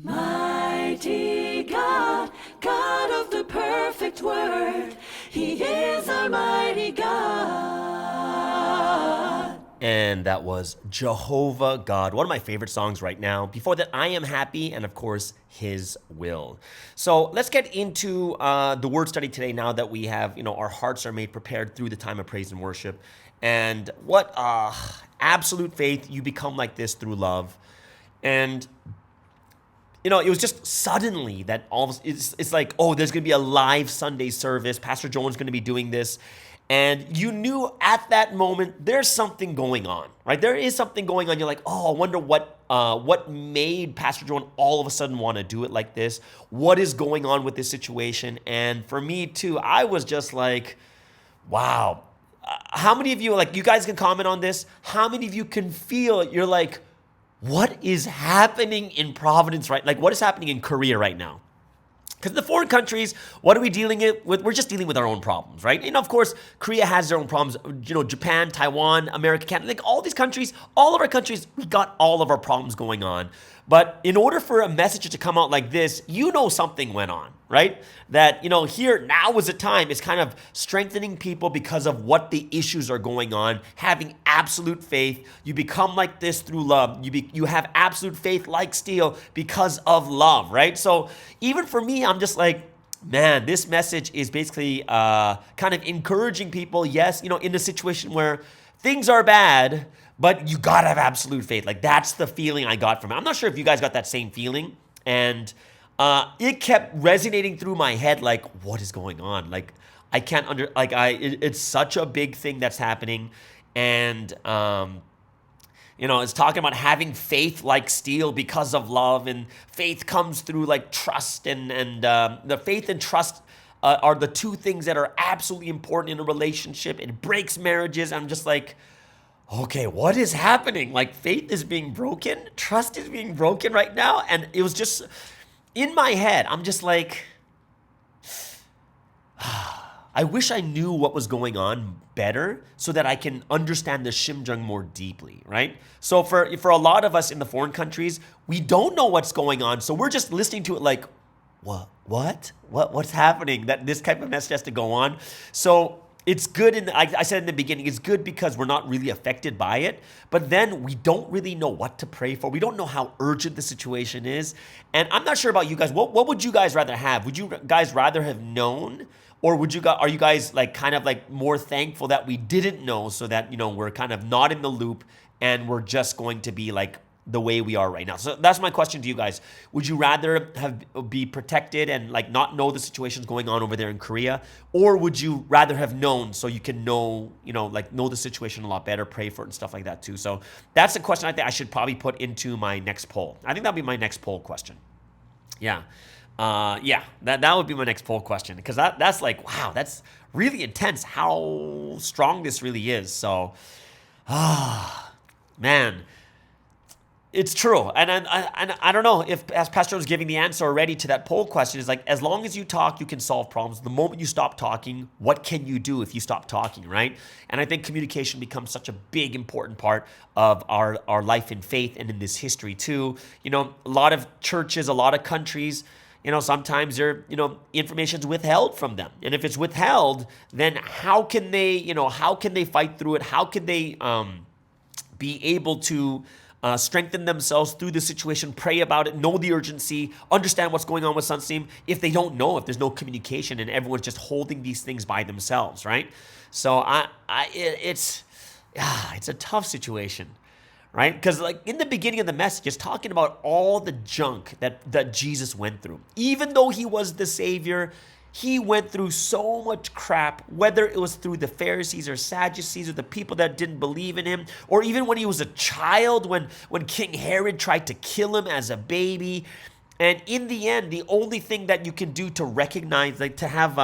mighty God, God of the perfect word. He is our mighty God. And that was Jehovah God, one of my favorite songs right now. Before that, I Am Happy, and of course, His Will. So let's get into the word study today now that we have, our hearts are made prepared through the time of praise and worship. And what absolute faith, you become like this through love. And it was just suddenly that it's like, oh, there's going to be a live Sunday service. Pastor Joan's going to be doing this. And you knew at that moment, there's something going on, right? There is something going on. You're like, oh, I wonder what made Pastor Joan all of a sudden want to do it like this? What is going on with this situation? And for me too, I was just like, wow. How many of you, you guys can comment on this? How many of you can feel, you're like, what is happening in Providence, right? Like, what is happening in Korea right now? Because in the foreign countries, what are we dealing with? We're just dealing with our own problems, right? And of course, Korea has their own problems. Japan, Taiwan, America, Canada, all these countries, all of our countries, we got all of our problems going on. But in order for a message to come out like this, something went on, right? That, here, now is the time. It's kind of strengthening people because of what the issues are going on, having absolute faith. You become like this through love. You have absolute faith like steel because of love, right? So even for me, I'm just like, man, this message is basically kind of encouraging people, yes, in a situation where things are bad, but you gotta have absolute faith. Like, that's the feeling I got from it. I'm not sure if you guys got that same feeling. And it kept resonating through my head, like, what is going on? Like, I can't it's such a big thing that's happening. And, it's talking about having faith like steel because of love. And faith comes through like trust. And the faith and trust are the two things that are absolutely important in a relationship. It breaks marriages. I'm just like, okay, what is happening? Like, faith is being broken, trust is being broken right now. And it was just in my head, I'm just like, I wish I knew what was going on better so that I can understand the Shimjung more deeply, right? So for a lot of us in the foreign countries, we don't know what's going on. So we're just listening to it like, what's happening? That this type of message has to go on. So it's good, I said in the beginning, it's good because we're not really affected by it, but then we don't really know what to pray for. We don't know how urgent the situation is. And I'm not sure about you guys. What would you guys rather have? Would you guys rather have known, or are you guys kind of more thankful that we didn't know, so that, we're kind of not in the loop and we're just going to be the way we are right now? So that's my question to you guys. Would you rather be protected and not know the situations going on over there in Korea, or would you rather have known so you can know the situation a lot better, pray for it and stuff like that too? So that's the question I think I should probably put into my next poll. I think that'll be my next poll question. Yeah. That would be my next poll question, because that's wow, that's really intense how strong this really is. So, man. It's true. And I don't know if, as Pastor was giving the answer already to that poll question, is like, as long as you talk, you can solve problems. The moment you stop talking, what can you do if you stop talking, right? And I think communication becomes such a big, important part of our life in faith and in this history too. You know, a lot of churches, a lot of countries, you know, sometimes information's withheld from them. And if it's withheld, then how can they fight through it? How can they be able to strengthen themselves through the situation, pray about it, know the urgency, understand what's going on with Sunsteam if they don't know, if there's no communication and everyone's just holding these things by themselves, right? So it's a tough situation, right? Because like in the beginning of the message, it's talking about all the junk that Jesus went through. Even though he was the Savior, he went through so much crap, whether it was through the Pharisees or Sadducees or the people that didn't believe in him, or even when he was a child, when King Herod tried to kill him as a baby. And in the end, the only thing that you can do to recognize, like to have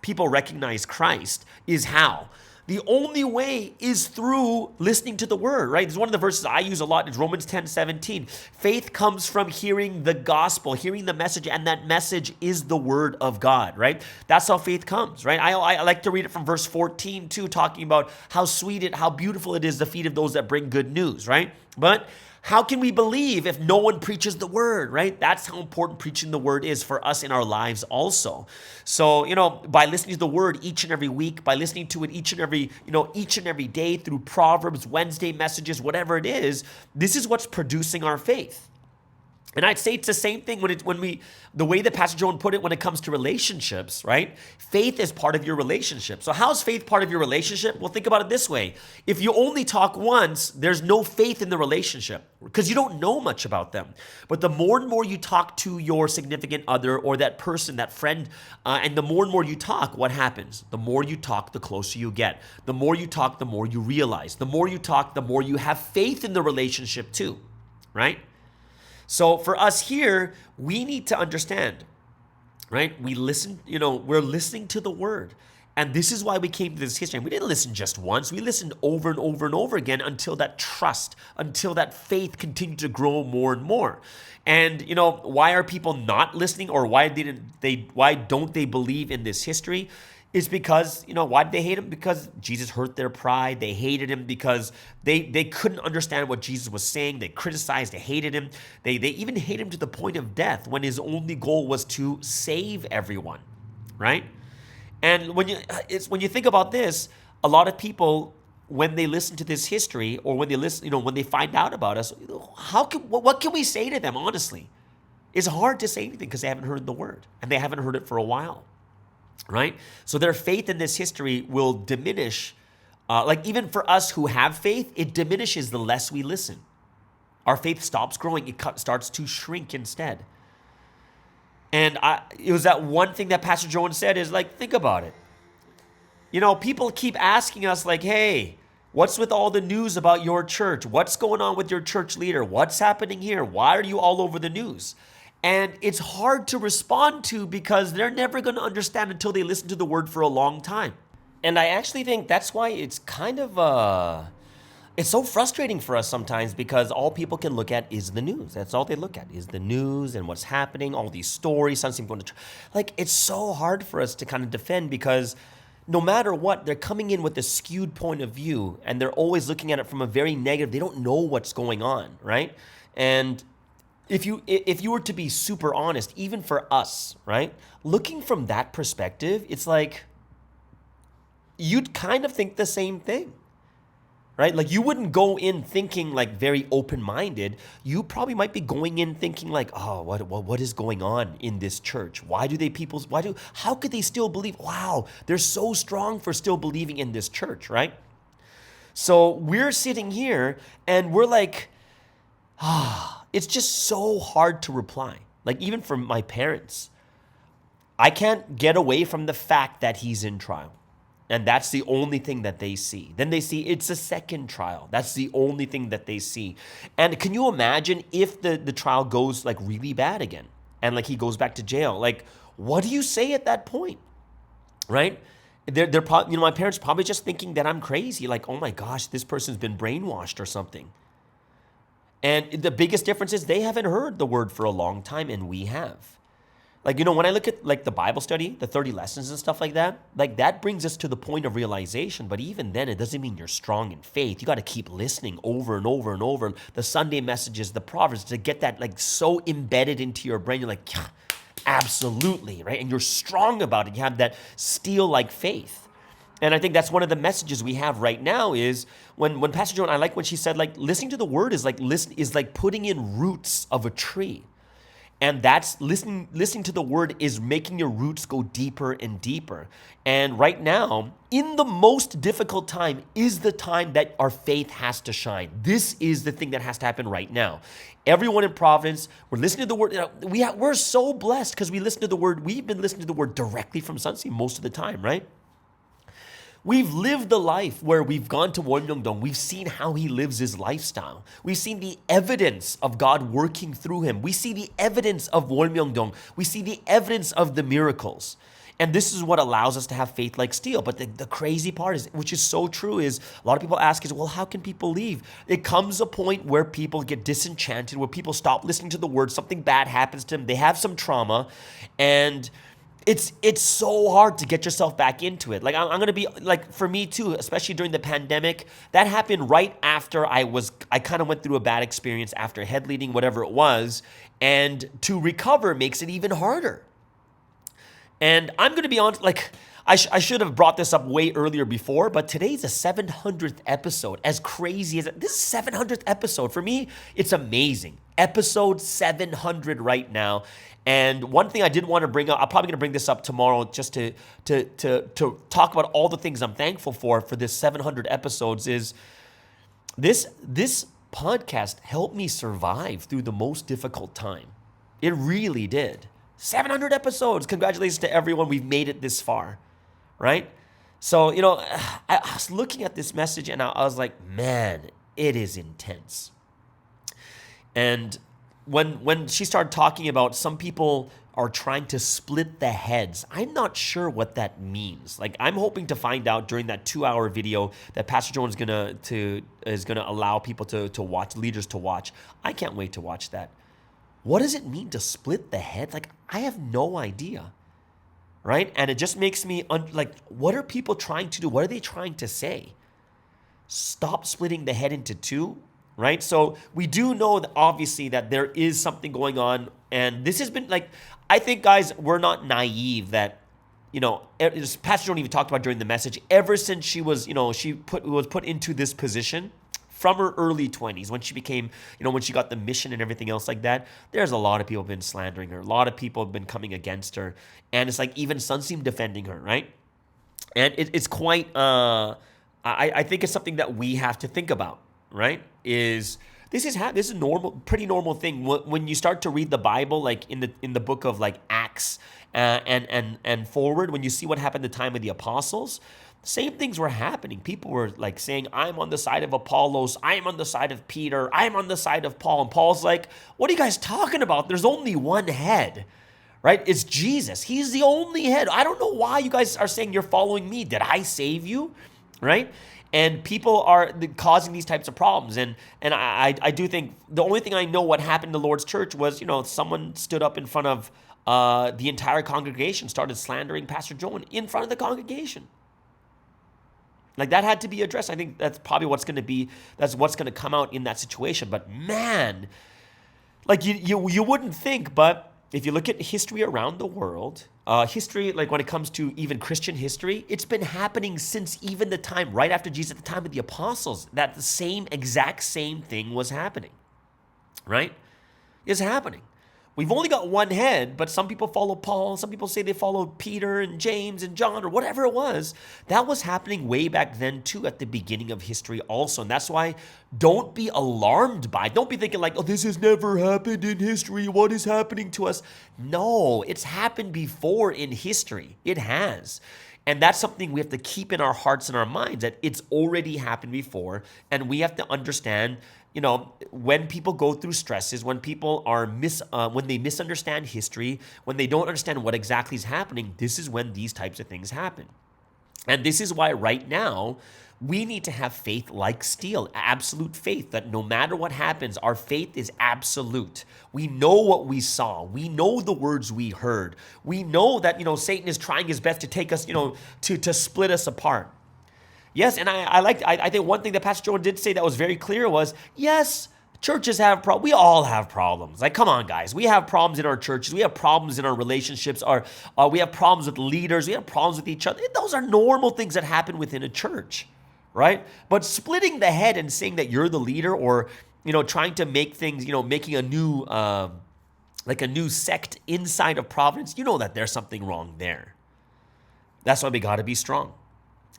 people recognize Christ is how? The only way is through listening to the word, right? It's one of the verses I use a lot. It's Romans 10:17. Faith comes from hearing the gospel, hearing the message, and that message is the word of God, right? That's how faith comes, right? I like to read it from verse 14 too, talking about how how beautiful it is, the feet of those that bring good news, right? But how can we believe if no one preaches the word, right? That's how important preaching the word is for us in our lives also. So, by listening to the word each and every week, by listening to it each and every day through Proverbs, Wednesday messages, whatever it is, this is what's producing our faith. And I'd say it's the same thing the way that Pastor Joan put it when it comes to relationships, right? Faith is part of your relationship. So how's faith part of your relationship? Well, think about it this way. If you only talk once, there's no faith in the relationship because you don't know much about them. But the more and more you talk to your significant other or that person, that friend, and the more and more you talk, what happens? The more you talk, the closer you get. The more you talk, the more you realize. The more you talk, the more you have faith in the relationship too, right? So for us here, we need to understand, right? We're listening to the word. And this is why we came to this history. And we didn't listen just once. We listened over and over and over again until that trust, until that faith continued to grow more and more. And, why are people not listening or why don't they believe in this history? Is because, why did they hate him? Because Jesus hurt their pride. They hated him because they couldn't understand what Jesus was saying. They criticized, they hated him. They even hated him to the point of death when his only goal was to save everyone, right? And when you think about this, a lot of people, when they listen to this history or when they find out about us, what can we say to them, honestly? It's hard to say anything because they haven't heard the word and they haven't heard it for a while. Right? So their faith in this history will diminish. Even for us who have faith, it diminishes the less we listen. Our faith stops growing. It starts to shrink instead. And it was that one thing that Pastor Joan said is think about it. People keep asking us hey, what's with all the news about your church? What's going on with your church leader? What's happening here? Why are you all over the news? And it's hard to respond to because they're never going to understand until they listen to the word for a long time. And I actually think that's why it's kind of, it's so frustrating for us sometimes because all people can look at is the news. That's all they look at is the news and what's happening, all these stories, something going to, it's so hard for us to kind of defend because no matter what, they're coming in with a skewed point of view and they're always looking at it from a very negative, they don't know what's going on, right? And if you were to be super honest, even for us, right? Looking from that perspective, it's you'd kind of think the same thing, right? You wouldn't go in thinking very open-minded. You probably might be going in thinking what is going on in this church? How could they still believe? Wow, they're so strong for still believing in this church, right? So we're sitting here and we're it's just so hard to reply. Even for my parents, I can't get away from the fact that he's in trial. And that's the only thing that they see. Then they see it's a second trial. That's the only thing that they see. And can you imagine if the trial goes really bad again and he goes back to jail? What do you say at that point? Right? They're probably, my parents are probably just thinking that I'm crazy. Oh my gosh, this person's been brainwashed or something. And the biggest difference is they haven't heard the word for a long time, and we have. Like, you know, when I look at like the Bible study, the 30 lessons and stuff like that brings us to the point of realization. But even then, it doesn't mean you're strong in faith. You got to keep listening over and over and over. The Sunday messages, the Proverbs, to get that like so embedded into your brain. You're like, yeah, absolutely, right? And you're strong about it. You have that steel-like faith. And I think that's one of the messages we have right now is when Pastor Joan, I like when she said, like, listening to the word is like putting in roots of a tree. And that's listening to the word is making your roots go deeper and deeper. And right now, in the most difficult time is the time that our faith has to shine. This is the thing that has to happen right now. Everyone in Providence, we're listening to the word. We're so blessed because we listen to the word. We've been listening to the word directly from Sunsi most of the time, right? We've lived a life where we've gone to Wonmyeongdong. We've seen how he lives his lifestyle. We've seen the evidence of God working through him. We see the evidence of Wonmyeongdong. We see the evidence of the miracles. And this is what allows us to have faith like steel. But the crazy part is, which is so true, is a lot of people ask is, well, how can people leave? It comes a point where people get disenchanted, where people stop listening to the word, something bad happens to them, they have some trauma, and it's so hard to get yourself back into it. Like, I'm going to be, like, for me too, especially during the pandemic, that happened right after I kind of went through a bad experience after head leading, whatever it was, and to recover makes it even harder. And I'm going to be honest, like, I should have brought this up way earlier before, but today's the 700th episode. As crazy as this is 700th episode. For me, it's amazing. Episode 700 right now. And one thing I did want to bring up, I'm probably going to bring this up tomorrow just to talk about all the things I'm thankful for this 700 episodes, is this podcast helped me survive through the most difficult time. It really did. 700 episodes. Congratulations to everyone. We've made it this far, right? So, you know, I was looking at this message and I was like, man, it is intense. And when she started talking about some people are trying to split the heads, I'm not sure what that means. Like, I'm hoping to find out during that 2-hour video that Pastor Joan is gonna allow people to watch, leaders to watch. I can't wait to watch that. What does it mean to split the head? Like, I have no idea, right? And it just makes me like, what are people trying to do? What are they trying to say? Stop splitting the head into two, right? So we do know that obviously that there is something going on, and this has been like, I think, guys, we're not naive that, you know, as Pastor Joan even talked about during the message, ever since she was, you know, was put into this position from her early 20s, when she became, you know, when she got the mission and everything else like that, there's a lot of people have been slandering her. A lot of people have been coming against her. And it's like even Sunseem defending her, right? And it's quite, I think it's something that we have to think about, right? This is normal, pretty normal thing. When you start to read the Bible, like in the book of like Acts and forward, when you see what happened at the time of the apostles, same things were happening. People were like saying, I'm on the side of Apollos, I'm on the side of Peter, I'm on the side of Paul. And Paul's like, what are you guys talking about? There's only one head, right? It's Jesus. He's the only head. I don't know why you guys are saying you're following me. Did I save you, right? And people are causing these types of problems. And I do think the only thing I know what happened in the Lord's church was, you know, someone stood up in front of the entire congregation, started slandering Pastor Joan in front of the congregation. Like, that had to be addressed. I think that's probably what's going to come out in that situation. But man, like you wouldn't think, but if you look at history around the world, history, like when it comes to even Christian history, it's been happening since even the time right after Jesus, at the time of the apostles, that the exact same thing was happening, right? It's happening. We've only got one head, but some people follow Paul. Some people say they follow Peter and James and John or whatever it was. That was happening way back then too, at the beginning of history also. And that's why don't be alarmed by it. Don't be thinking like, oh, this has never happened in history. What is happening to us? No, it's happened before in history. It has. And that's something we have to keep in our hearts and our minds, that it's already happened before. And we have to understand, you know, when people go through stresses, when people are when they misunderstand history, when they don't understand what exactly is happening, this is when these types of things happen. And this is why right now, we need to have faith like steel, absolute faith, that no matter what happens, our faith is absolute. We know what we saw. We know the words we heard. We know that, Satan is trying his best to take us, to split us apart. Yes, and I think one thing that Pastor Joe did say that was very clear was, yes, churches have problems. We all have problems. Like, come on, guys. We have problems in our churches. We have problems in our relationships. We have problems with leaders. We have problems with each other. Those are normal things that happen within a church, right? But splitting the head and saying that you're the leader, or, trying to make things, making a new, like a new sect inside of Providence, that there's something wrong there. That's why we got to be strong.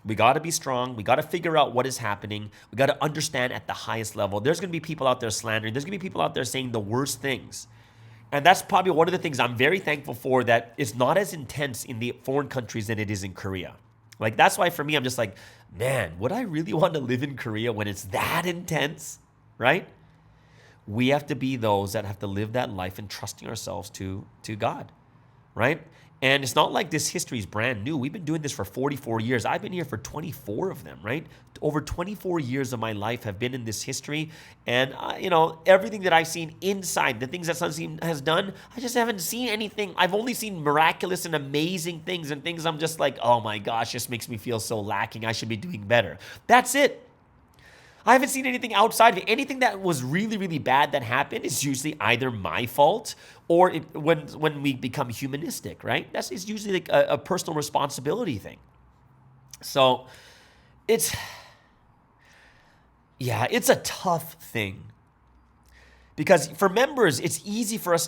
We got to be strong. We got to figure out what is happening. We got to understand at the highest level. There's going to be people out there slandering. There's going to be people out there saying the worst things. And that's probably one of the things I'm very thankful for, that it's not as intense in the foreign countries than it is in Korea. Like, that's why for me, I'm just like, man, would I really want to live in Korea when it's that intense, right? We have to be those that have to live that life and trusting ourselves to God, right? And it's not like this history is brand new. We've been doing this for 44 years. I've been here for 24 of them, right? Over 24 years of my life have been in this history. And, everything that I've seen inside, the things that Sunstein has done, I just haven't seen anything. I've only seen miraculous and amazing things, and things I'm just like, oh my gosh, this makes me feel so lacking. I should be doing better. That's it. I haven't seen anything outside of it. Anything that was really, really bad that happened is usually either my fault, or when we become humanistic, right? It's usually like a personal responsibility thing. So it's a tough thing. Because for members, it's easier for us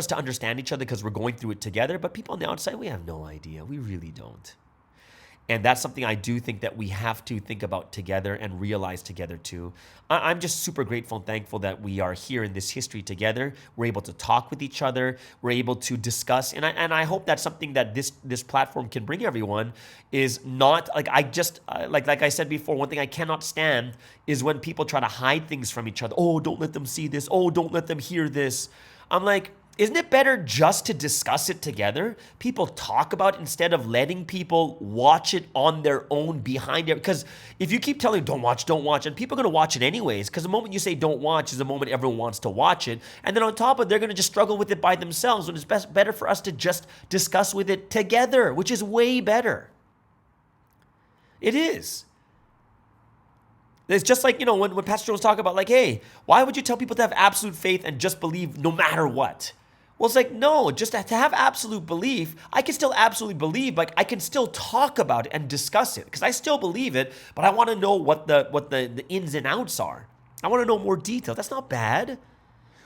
to understand each other because we're going through it together. But people on the outside, we have no idea. We really don't. And that's something I do think that we have to think about together and realize together too. I'm just super grateful and thankful that we are here in this history together. We're able to talk with each other. We're able to discuss. And I hope that's something that this platform can bring everyone, is not like like I said before, one thing I cannot stand is when people try to hide things from each other. Oh, don't let them see this. Oh, don't let them hear this. I'm like, isn't it better just to discuss it together? People talk about it instead of letting people watch it on their own behind it. Because if you keep telling don't watch, and people are going to watch it anyways, because the moment you say don't watch is the moment everyone wants to watch it. And then on top of it, they're going to just struggle with it by themselves, when it's better for us to just discuss with it together, which is way better. It is. It's just like, when Pastor Joe was talking about, like, hey, why would you tell people to have absolute faith and just believe no matter what? Well, it's like, no, just to have absolute belief, I can still absolutely believe, like I can still talk about it and discuss it, because I still believe it, but I want to know what the ins and outs are. I want to know more detail. That's not bad.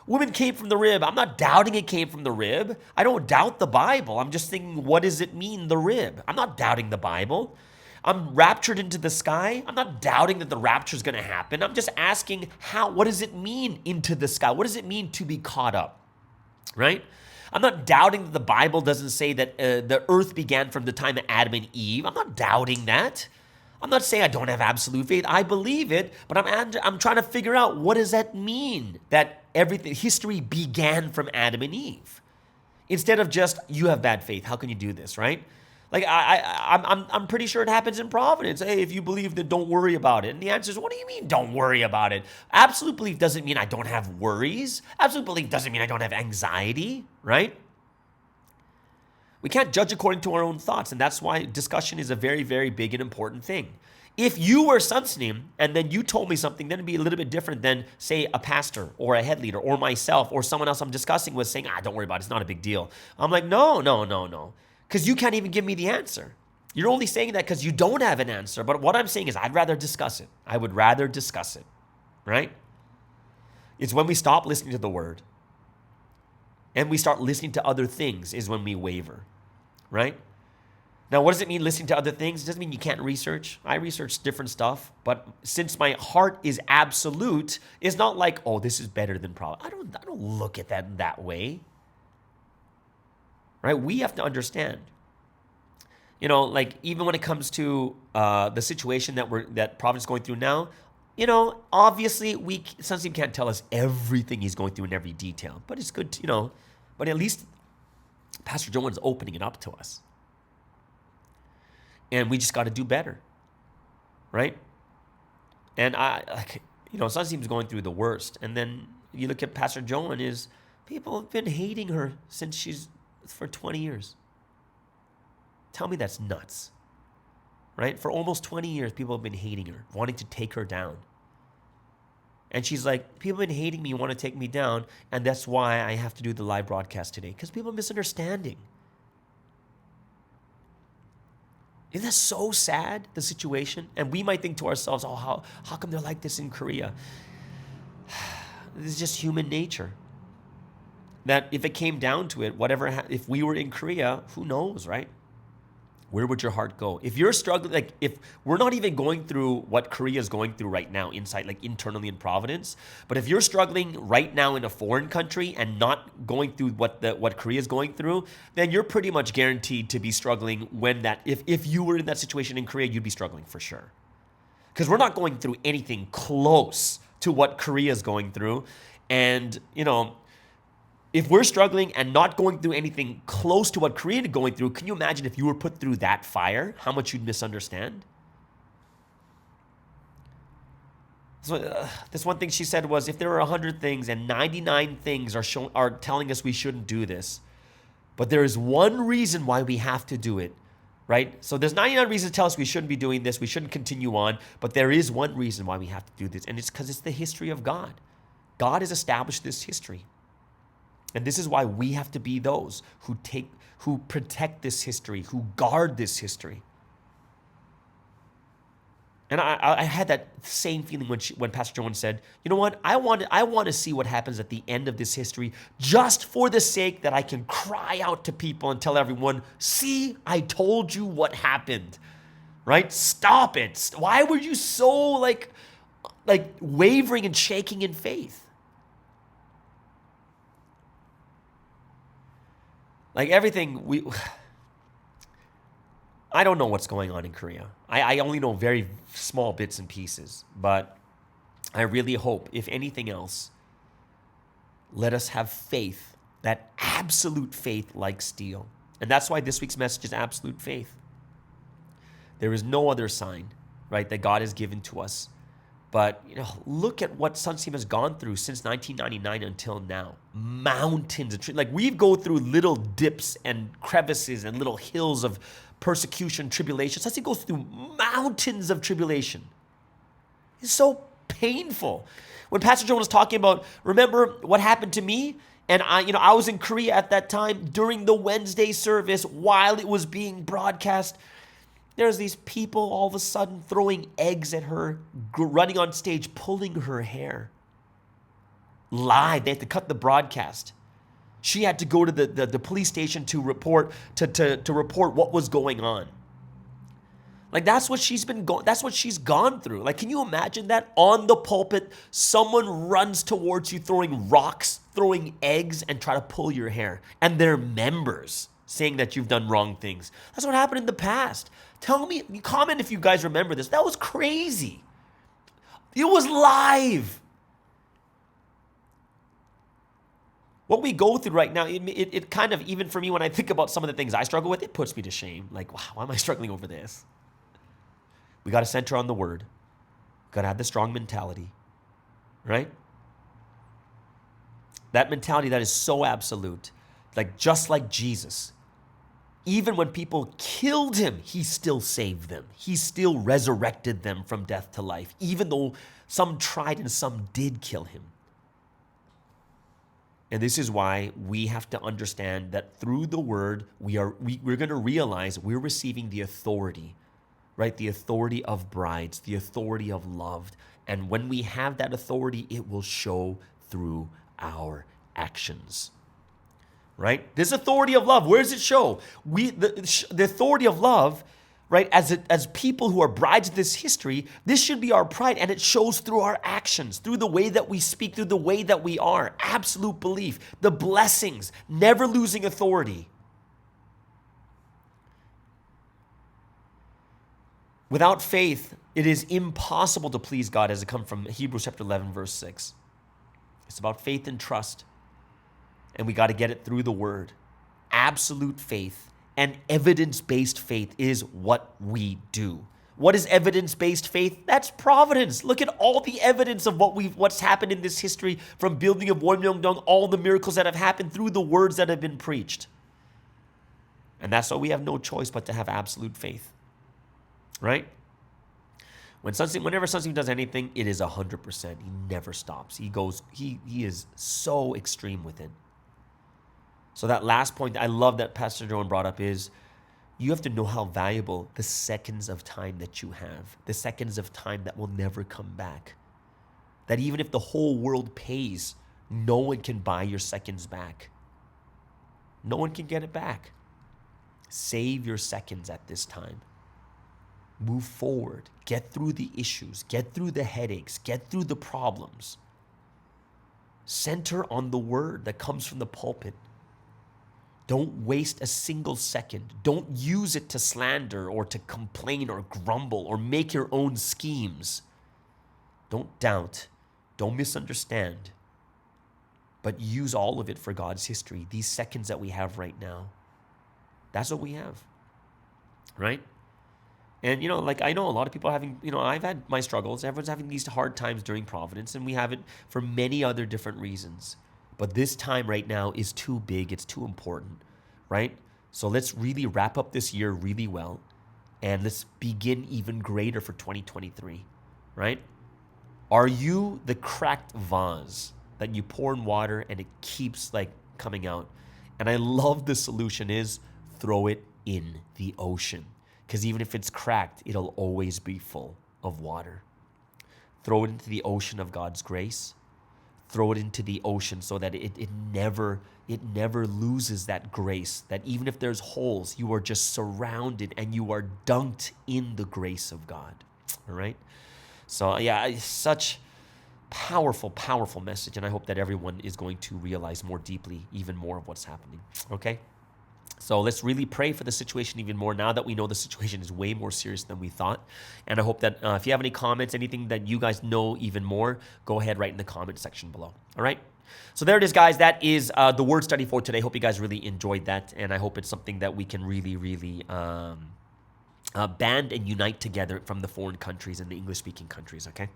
Women came from the rib. I'm not doubting it came from the rib. I don't doubt the Bible. I'm just thinking, what does it mean, the rib? I'm not doubting the Bible. I'm raptured into the sky. I'm not doubting that the rapture is going to happen. I'm just asking, what does it mean into the sky? What does it mean to be caught up? Right? I'm not doubting that the Bible doesn't say that the earth began from the time of Adam and Eve. I'm not doubting that. I'm not saying I don't have absolute faith. I believe it, but I'm trying to figure out, what does that mean, that history began from Adam and Eve? Instead of just, you have bad faith. How can you do this, right? Like, I'm pretty sure it happens in Providence. Hey, if you believe, then don't worry about it. And the answer is, what do you mean don't worry about it? Absolute belief doesn't mean I don't have worries. Absolute belief doesn't mean I don't have anxiety, right? We can't judge according to our own thoughts, and that's why discussion is a very, very big and important thing. If you were Sunstein and then you told me something, then it'd be a little bit different than, say, a pastor or a head leader or myself or someone else I'm discussing with saying, don't worry about it. It's not a big deal. I'm like, no. Because you can't even give me the answer. You're only saying that because you don't have an answer. But what I'm saying is, I'd rather discuss it. I would rather discuss it, right? It's when we stop listening to the word and we start listening to other things is when we waver, right? Now, what does it mean, listening to other things? It doesn't mean you can't research. I research different stuff. But since my heart is absolute, it's not like, oh, this is better than Provi. I don't look at that in that way. Right? We have to understand, like, even when it comes to the situation that Providence is going through now, obviously Sunstein can't tell us everything he's going through in every detail, but it's good to, but at least Pastor Joe is opening it up to us. And we just got to do better, right? And Sun seems going through the worst. And then you look at Pastor Joan, is people have been hating her for 20 years. Tell me that's nuts, right? For almost 20 years, people have been hating her, wanting to take her down. And she's like, people have been hating me, want to take me down, and that's why I have to do the live broadcast today, because people are misunderstanding. Isn't that so sad, the situation? And we might think to ourselves, oh, how come they're like this in Korea? This is just human nature. That if it came down to it, if we were in Korea, who knows, right? Where would your heart go? If you're struggling, like if we're not even going through what Korea is going through right now inside, like internally in Providence, but if you're struggling right now in a foreign country and not going through what Korea is going through, then you're pretty much guaranteed to be struggling if you were in that situation in Korea, you'd be struggling for sure. Because we're not going through anything close to what Korea is going through. And, if we're struggling and not going through anything close to what Korea is going through, can you imagine if you were put through that fire, how much you'd misunderstand? So this one thing she said was, if there are 100 things and 99 things are telling us we shouldn't do this, but there is one reason why we have to do it, right? So there's 99 reasons to tell us we shouldn't be doing this, we shouldn't continue on, but there is one reason why we have to do this, and it's because it's the history of God. God has established this history. And this is why we have to be those who protect this history, who guard this history. And I had that same feeling when Pastor Joan said, you know what, I want to see what happens at the end of this history, just for the sake that I can cry out to people and tell everyone, see, I told you what happened, right? Stop it. Why were you so like wavering and shaking in faith? Like everything, I don't know what's going on in Korea. I only know very small bits and pieces, but I really hope, if anything else, let us have faith, that absolute faith like steel. And that's why this week's message is absolute faith. There is no other sign, right, that God has given to us. But, look at what Sunseam has gone through since 1999 until now. Mountains of like we go through little dips and crevices and little hills of persecution, tribulation. Sunseam goes through mountains of tribulation. It's so painful. When Pastor Joan was talking about, remember what happened to me? And I was in Korea at that time during the Wednesday service while it was being broadcast. There's these people all of a sudden throwing eggs at her, running on stage, pulling her hair. Live. They had to cut the broadcast. She had to go to the police station to report what was going on. Like that's what she's gone through. Like, can you imagine that? On the pulpit, someone runs towards you throwing rocks, throwing eggs, and try to pull your hair. And they're members saying that you've done wrong things. That's what happened in the past. Tell me, comment if you guys remember this. That was crazy. It was live. What we go through right now, it kind of, even for me, when I think about some of the things I struggle with, it puts me to shame. Like, wow, why am I struggling over this? We got to center on the word. Got to have the strong mentality, right? That mentality that is so absolute, like just like Jesus. Even when people killed him, he still saved them. He still resurrected them from death to life, even though some tried and some did kill him. And this is why we have to understand that through the word, we're going to realize we're receiving the authority, right? The authority of brides, the authority of love. And when we have that authority, it will show through our actions. Right? This authority of love, where does it show? The authority of love, right? As people who are brides of this history, this should be our pride, and it shows through our actions, through the way that we speak, through the way that we are. Absolute belief, the blessings, never losing authority. Without faith, it is impossible to please God, as it comes from Hebrews chapter 11, verse 6. It's about faith and trust. And we got to get it through the word. Absolute faith and evidence-based faith is what we do. What is evidence-based faith? That's providence. Look at all the evidence of what's happened in this history, from building of Wonmyeongdong, all the miracles that have happened through the words that have been preached. And that's why we have no choice but to have absolute faith. Right? Whenever Sunsim does anything, it is 100%. He never stops. He is so extreme with it. So that last point I love that Pastor Joan brought up is, you have to know how valuable the seconds of time that you have, the seconds of time that will never come back. That even if the whole world pays, no one can buy your seconds back. No one can get it back. Save your seconds at this time. Move forward. Get through the issues. Get through the headaches. Get through the problems. Center on the word that comes from the pulpit. Don't waste a single second. Don't use it to slander or to complain or grumble or make your own schemes. Don't doubt. Don't misunderstand. But use all of it for God's history. These seconds that we have right now. That's what we have. Right? And, I know a lot of people are having, I've had my struggles. Everyone's having these hard times during Providence, and we have it for many other different reasons. But this time right now is too big. It's too important, right? So let's really wrap up this year really well, and let's begin even greater for 2023, right? Are you the cracked vase that you pour in water and it keeps coming out? And I love the solution is throw it in the ocean, because even if it's cracked, it'll always be full of water. Throw it into the ocean of God's grace. Throw it into the ocean so that it never loses that grace, that even if there's holes, you are just surrounded and you are dunked in the grace of God. All right? So yeah, it's such powerful, powerful message, and I hope that everyone is going to realize more deeply even more of what's happening. Okay? So let's really pray for the situation even more now that we know the situation is way more serious than we thought. And I hope that if you have any comments, anything that you guys know even more, go ahead, write in the comment section below. All right? So there it is, guys. That is the word study for today. Hope you guys really enjoyed that. And I hope it's something that we can really, really band and unite together from the foreign countries and the English-speaking countries, okay?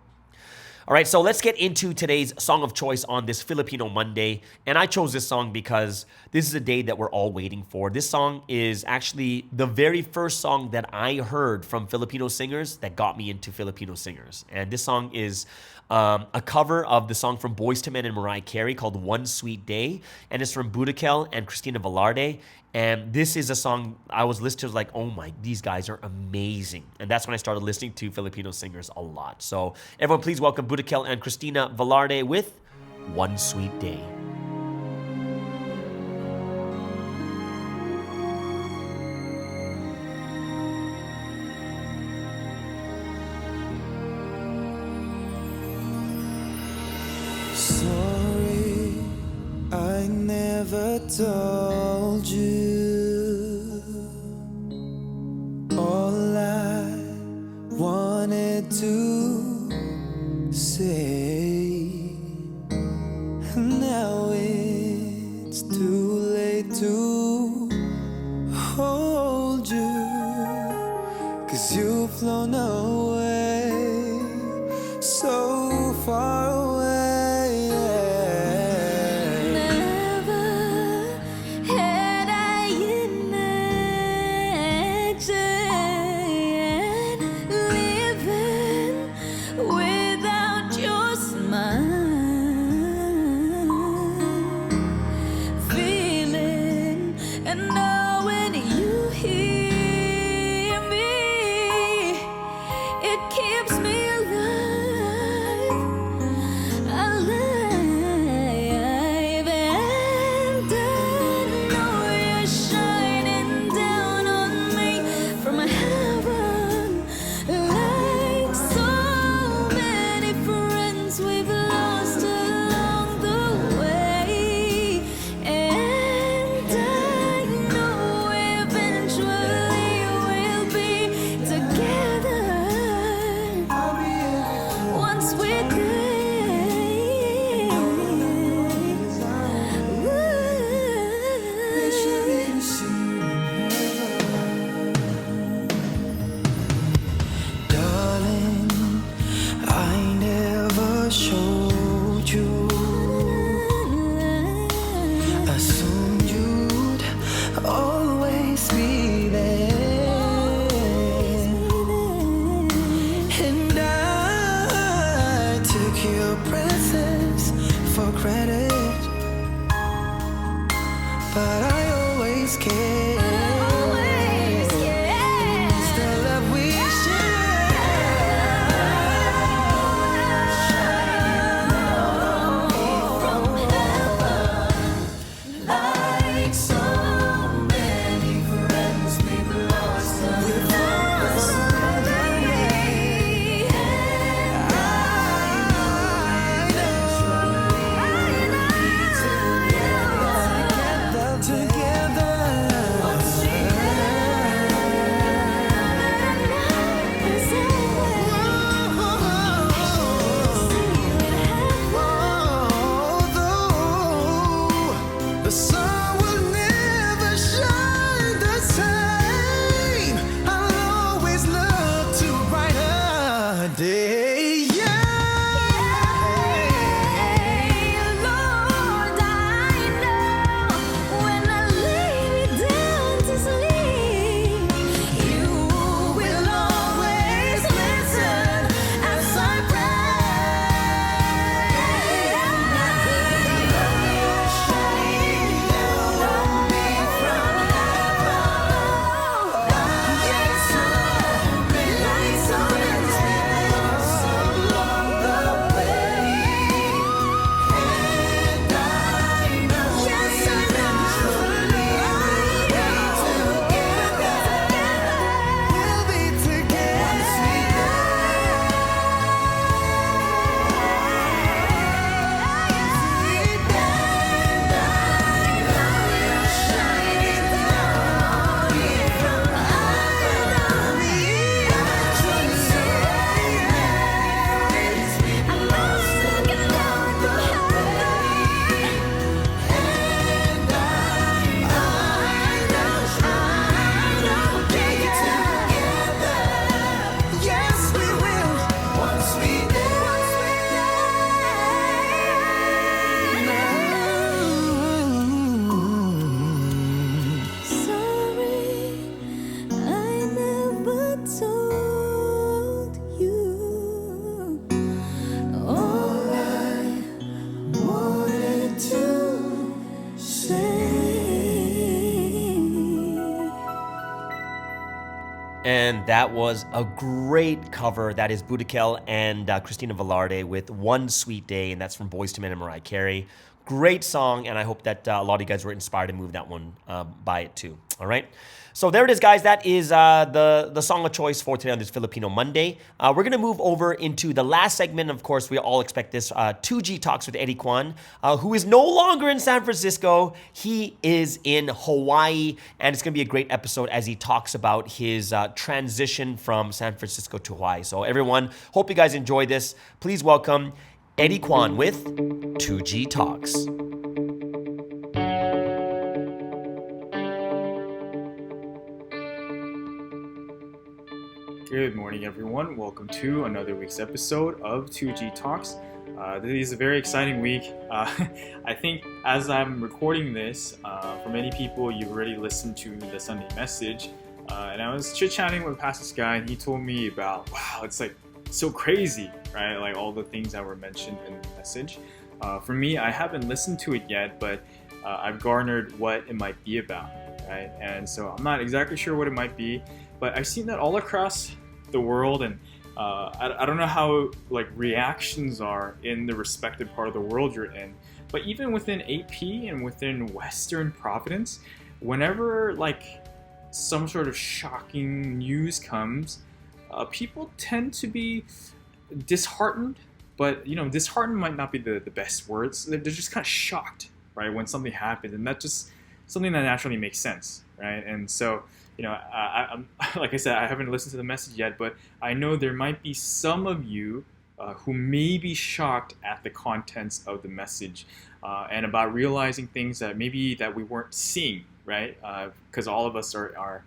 All right, so let's get into today's song of choice on this Filipino Monday. And I chose this song because this is a day that we're all waiting for. This song is actually the very first song that I heard from Filipino singers that got me into Filipino singers. And this song is a cover of the song from Boyz II Men and Mariah Carey called One Sweet Day. And it's from Budikel and Christina Velarde. And this is a song I was listening to, oh my, these guys are amazing. And that's when I started listening to Filipino singers a lot. So everyone, please welcome Budikel and Christina Velarde with One Sweet Day. Sorry, I never told you all I wanted to say. Now it's too late to hold you, 'cause you've flown away so far away. Keeps me alive. but I always care. It's the love we share. Like so many friends we've lost without us. The sun will never shine the same. I'll always look to a brighter day. Lord, I know when I lay me down to sleep, you will always listen as I We'll be Yes, we will. Once we Sorry, I never told you all I wanted to say. And that was a great cover. That is Boudikel and Christina Velarde with One Sweet Day, and that's from Boyz II Men and Mariah Carey. Great song, and I hope that a lot of you guys were inspired to move that one by it too. All right. So there it is, guys. That is the song of choice for today on this Filipino Monday. We're going to move over into the last segment. Of course, we all expect this 2G Talks with Eddie Kwan, who is no longer in San Francisco. He is in Hawaii, and it's going to be a great episode as he talks about his transition from San Francisco to Hawaii. So everyone, hope you guys enjoy this. Please welcome Eddie Kwan with 2G Talks. Good morning, everyone. Welcome to another week's episode of 2G Talks. This is a very exciting week. I think as I'm recording this, for many people, you've already listened to the Sunday message. And I was chit-chatting with Pastor Sky, and he told me about, wow, it's like so crazy, right? Like all the things that were mentioned in the message. For me, I haven't listened to it yet, but I've garnered what it might be about, right? And so I'm not exactly sure what it might be, but I've seen that all across the world, and I don't know how like reactions are in the respective part of the world you're in, but even within AP and within Western Providence, whenever like some sort of shocking news comes, people tend to be disheartened, but disheartened might not be the best words. They're just kind of shocked, right, when something happens, and that's just something that naturally makes sense, right? And so I'm like I said, I haven't listened to the message yet, but I know there might be some of you who may be shocked at the contents of the message and about realizing things that maybe that we weren't seeing, right? Because all of us are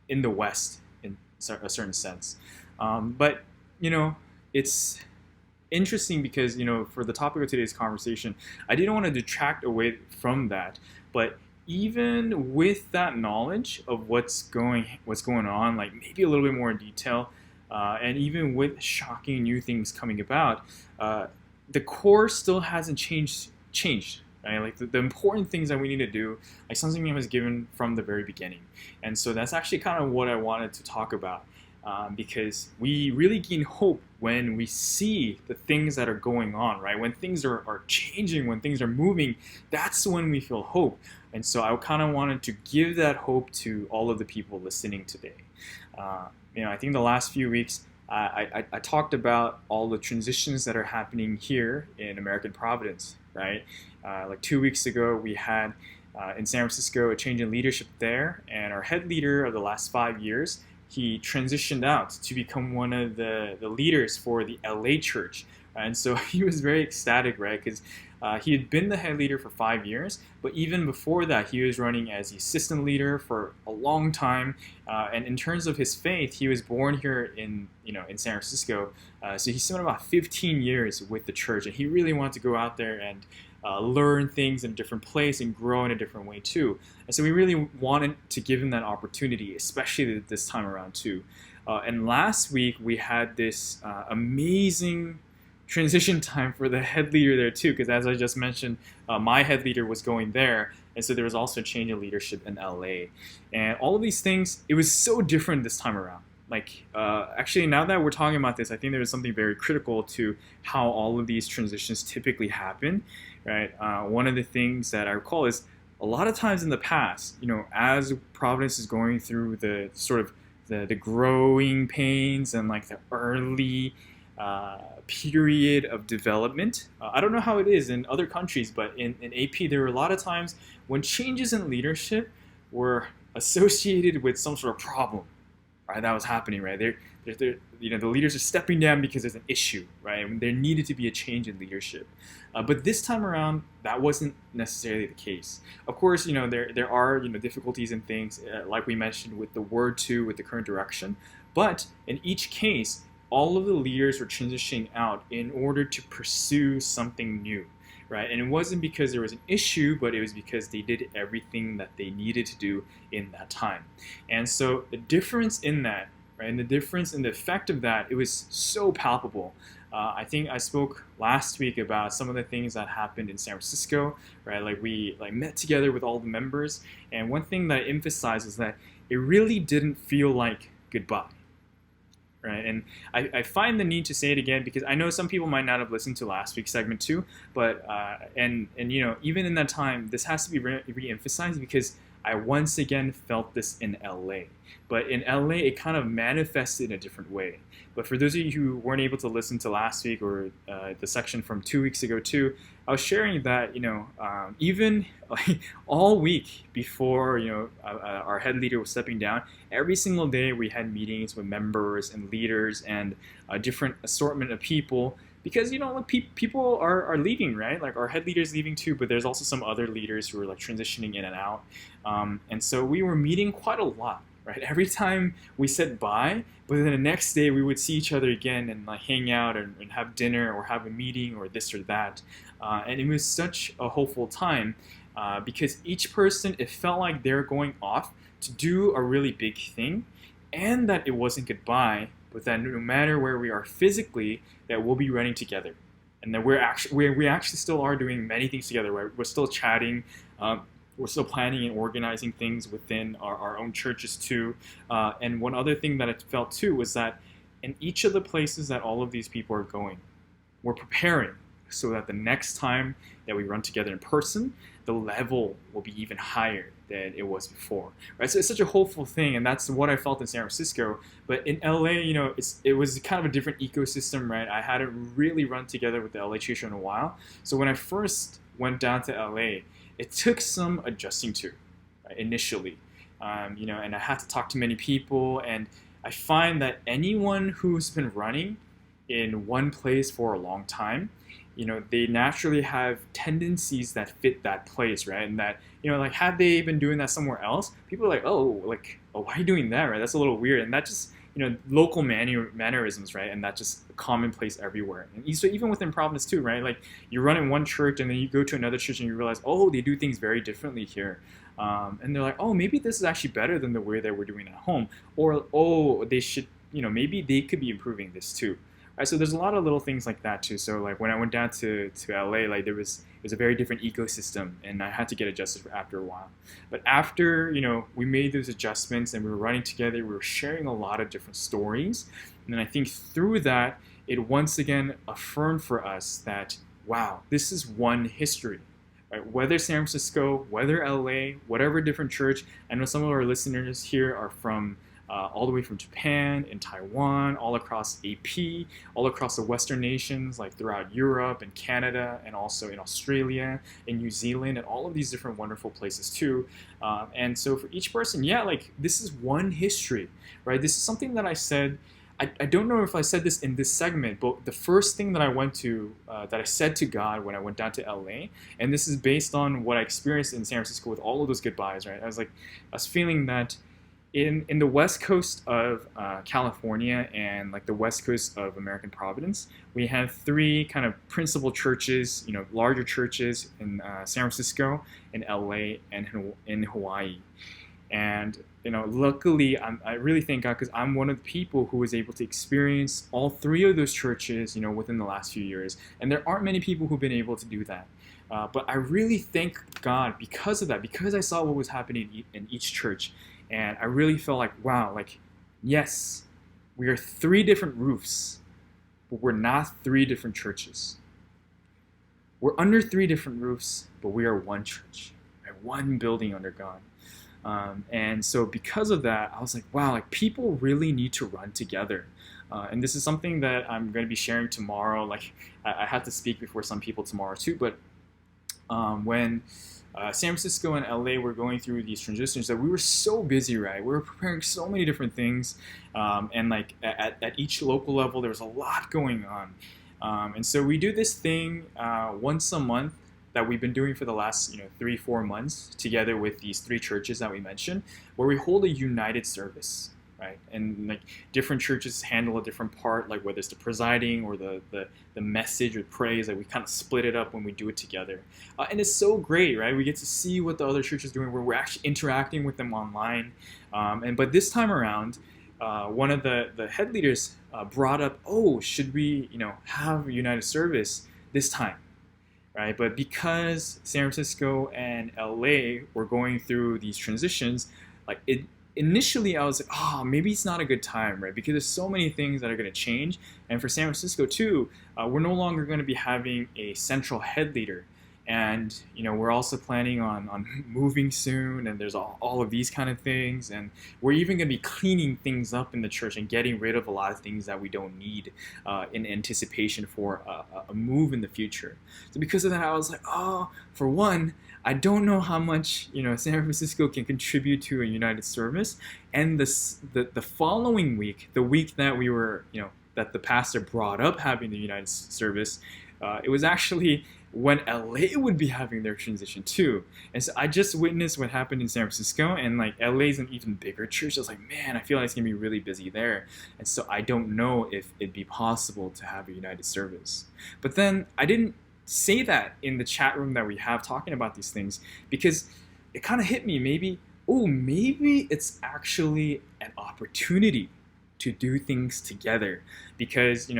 in the West in a certain sense. But it's interesting because for the topic of today's conversation, I didn't want to detract away from that, but even with that knowledge of what's going on, like maybe a little bit more in detail, and even with shocking new things coming about, the core still hasn't changed, right? Like the important things that we need to do, like something that was given from the very beginning. And so that's actually kind of what I wanted to talk about. Because we really gain hope when we see the things that are going on, right? When things are changing, when things are moving, that's when we feel hope. And so I kind of wanted to give that hope to all of the people listening today. I think the last few weeks, I talked about all the transitions that are happening here in American Providence, right? Like 2 weeks ago, we had in San Francisco a change in leadership there, and our head leader of the last 5 years, he transitioned out to become one of the leaders for the LA church. And so he was very ecstatic, right? Because he had been the head leader for 5 years, but even before that, he was running as the assistant leader for a long time. And in terms of his faith, he was born here in San Francisco. So he spent about 15 years with the church, and he really wanted to go out there and learn things in a different place and grow in a different way too. And so we really wanted to give him that opportunity, especially this time around too. And last week we had this amazing transition time for the head leader there too, because as I just mentioned, my head leader was going there, and so there was also a change in leadership in LA. And all of these things, it was so different this time around. Like, actually, now that we're talking about this, I think there is something very critical to how all of these transitions typically happen, right? One of the things that I recall is a lot of times in the past, as Providence is going through the sort of the growing pains and like the early period of development. I don't know how it is in other countries, but in AP, there were a lot of times when changes in leadership were associated with some sort of problem, right? That was happening, right? The leaders are stepping down because there's an issue, right? And there needed to be a change in leadership. But this time around, that wasn't necessarily the case. Of course, there are difficulties and things, like we mentioned with the word too, with the current direction. But in each case, all of the leaders were transitioning out in order to pursue something new, right? And it wasn't because there was an issue, but it was because they did everything that they needed to do in that time. And so the difference in that, right, and the difference in the effect of that, it was so palpable. I think I spoke last week about some of the things that happened in San Francisco, right? Like we met together with all the members, and one thing that I emphasized is that it really didn't feel like goodbye. Right, and I find the need to say it again because I know some people might not have listened to last week's segment too, but and even in that time, this has to be re-emphasized because I once again felt this in LA. But in LA, it kind of manifested in a different way. But for those of you who weren't able to listen to last week or the section from 2 weeks ago too, I was sharing that even like all week before our head leader was stepping down, every single day we had meetings with members and leaders and a different assortment of people. Because people are leaving, right? Like our head leader's leaving too, but there's also some other leaders who are like transitioning in and out. And so we were meeting quite a lot, right? Every time we said bye, but then the next day we would see each other again and like hang out and have dinner or have a meeting or this or that. And it was such a hopeful time because each person, it felt like they're going off to do a really big thing, and that it wasn't goodbye, but that no matter where we are physically, that we'll be running together, and that we actually still are doing many things together. Right? We're still chatting, we're still planning and organizing things within our own churches too. And one other thing that I felt too was that in each of the places that all of these people are going, we're preparing so that the next time that we run together in person, the level will be even higher than it was before, right? So it's such a hopeful thing, and that's what I felt in San Francisco. But in LA, it was kind of a different ecosystem, right? I hadn't really run together with the LA church in a while. So when I first went down to LA, it took some adjusting to, right, initially, and I had to talk to many people, and I find that anyone who's been running in one place for a long time, they naturally have tendencies that fit that place, right? And that, like had they been doing that somewhere else, people are like, oh, why are you doing that, right? That's a little weird. And that just, local mannerisms, right? And that's just commonplace everywhere. And so even within Providence too, right? Like you run in one church and then you go to another church and you realize, oh, they do things very differently here. And they're like, oh, maybe this is actually better than the way that we're doing at home. Or, oh, they should, maybe they could be improving this too. Right, so there's a lot of little things like that too. So like when I went down to LA, like it was a very different ecosystem, and I had to get adjusted after a while. But after we made those adjustments and we were running together, we were sharing a lot of different stories, and then I think through that it once again affirmed for us that wow, this is one history. Right? Whether San Francisco, whether LA, whatever different church. I know some of our listeners here are from all the way from Japan and Taiwan, all across AP, all across the Western nations, like throughout Europe and Canada, and also in Australia and New Zealand, and all of these different wonderful places too. And so for each person, yeah, like this is one history, right? This is something that I said. I don't know if I said this in this segment, but the first thing that I went to, that I said to God when I went down to LA, and this is based on what I experienced in San Francisco with all of those goodbyes, right? I was feeling that in the west coast of California and like the west coast of American Providence, we have three kind of principal churches, larger churches in San Francisco, in LA, and in Hawaii. And luckily, I really thank God because I'm one of the people who was able to experience all three of those churches, within the last few years. And there aren't many people who've been able to do that. But I really thank God because of that, because I saw what was happening in each church. And I really felt like, wow, like, yes, we are three different roofs, but we're not three different churches. We're under three different roofs, but we are one church, right? One building under God. And so because of that, I was like, wow, like people really need to run together. And this is something that I'm going to be sharing tomorrow. Like I had to speak before some people tomorrow too, but when San Francisco and LA were going through these transitions, that we were so busy, right? We were preparing so many different things. And like at each local level, there was a lot going on. And so we do this thing once a month that we've been doing for the last 3-4 months together with these three churches that we mentioned, where we hold a united service, right? And like different churches handle a different part, like whether it's the presiding or the message or praise, like we kind of split it up when we do it together. And it's so great, right? We get to see what the other church is doing, where we're actually interacting with them online. But this time around, one of the head leaders brought up, oh, should we have a united service this time? Right, but because San Francisco and LA were going through these transitions, like initially I was like, oh, maybe it's not a good time, right? Because there's so many things that are going to change. And for San Francisco too, we're no longer going to be having a central head leader. And, we're also planning on moving soon, and there's all of these kind of things. And we're even going to be cleaning things up in the church and getting rid of a lot of things that we don't need in anticipation for a move in the future. So because of that, I was like, oh, for one, I don't know how much, San Francisco can contribute to a united service. And the following week, the week that we were, that the pastor brought up having the united service, it was actually when LA would be having their transition too. And so I just witnessed what happened in San Francisco, and like LA's an even bigger church. I was like, man, I feel like it's gonna be really busy there. And so I don't know if it'd be possible to have a united service. But then I didn't say that in the chat room that we have talking about these things, because it kind of hit me, maybe it's actually an opportunity to do things together. Because,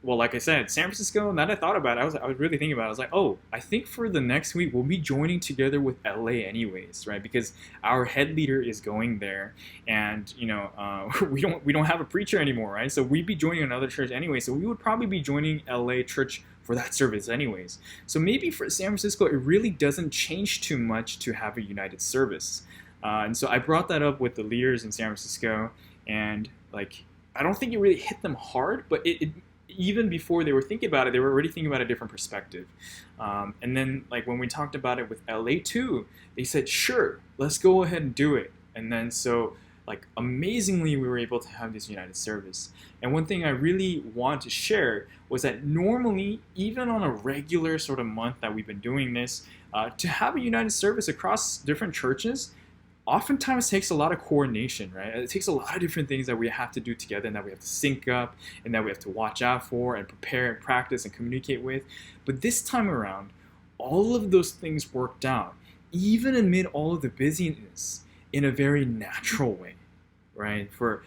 well, like I said, San Francisco, now that I thought about it, I was really thinking about it. I was like, oh, I think for the next week, we'll be joining together with LA anyways, right? Because our head leader is going there, and, we don't have a preacher anymore, right? So we'd be joining another church anyway. So we would probably be joining LA church for that service anyways. So maybe for San Francisco, it really doesn't change too much to have a united service. And so I brought that up with the leaders in San Francisco, and like, I don't think it really hit them hard, but it even before they were thinking about it, they were already thinking about a different perspective. And then like when we talked about it with LA too, they said, sure, let's go ahead and do it. And then so like amazingly, we were able to have this united service. And one thing I really want to share was that normally, even on a regular sort of month that we've been doing this, to have a united service across different churches, oftentimes takes a lot of coordination, right? It takes a lot of different things that we have to do together, and that we have to sync up, and that we have to watch out for and prepare and practice and communicate with. But this time around, all of those things worked out, even amid all of the busyness, in a very natural way, right? For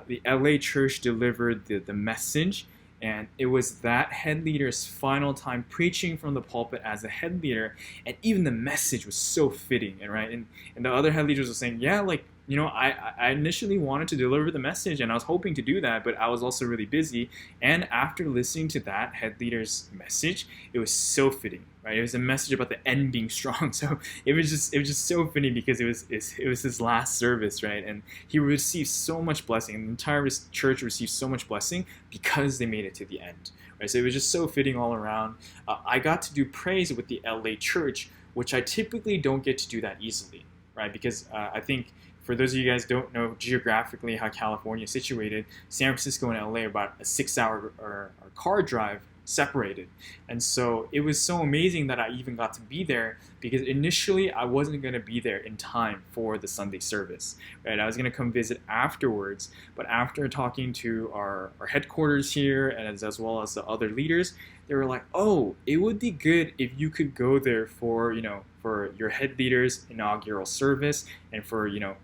the LA church delivered the message, And it was that head leader's final time preaching from the pulpit as a head leader, and even the message was so fitting, and right, and the other head leaders were saying, yeah, like, you know, I initially wanted to deliver the message and I was hoping to do that, but I was also really busy. And after listening to that head leader's message, it was so fitting, right? It was a message about the end being strong. So it was just so fitting because it was his last service, right? And he received so much blessing, and the entire church received so much blessing because they made it to the end, right? So it was just so fitting all around. I got to do praise with the LA church, which I typically don't get to do that easily, right? Because I think, for those of you guys who don't know geographically how California is situated, San Francisco and LA are about a 6-hour or car drive separated. And so it was so amazing that I even got to be there, because initially I wasn't going to be there in time for the Sunday service, right? I was going to come visit afterwards, but after talking to our headquarters here and as well as the other leaders, they were like, oh, it would be good if you could go there for, you know, for your head leader's inaugural service and for, you know,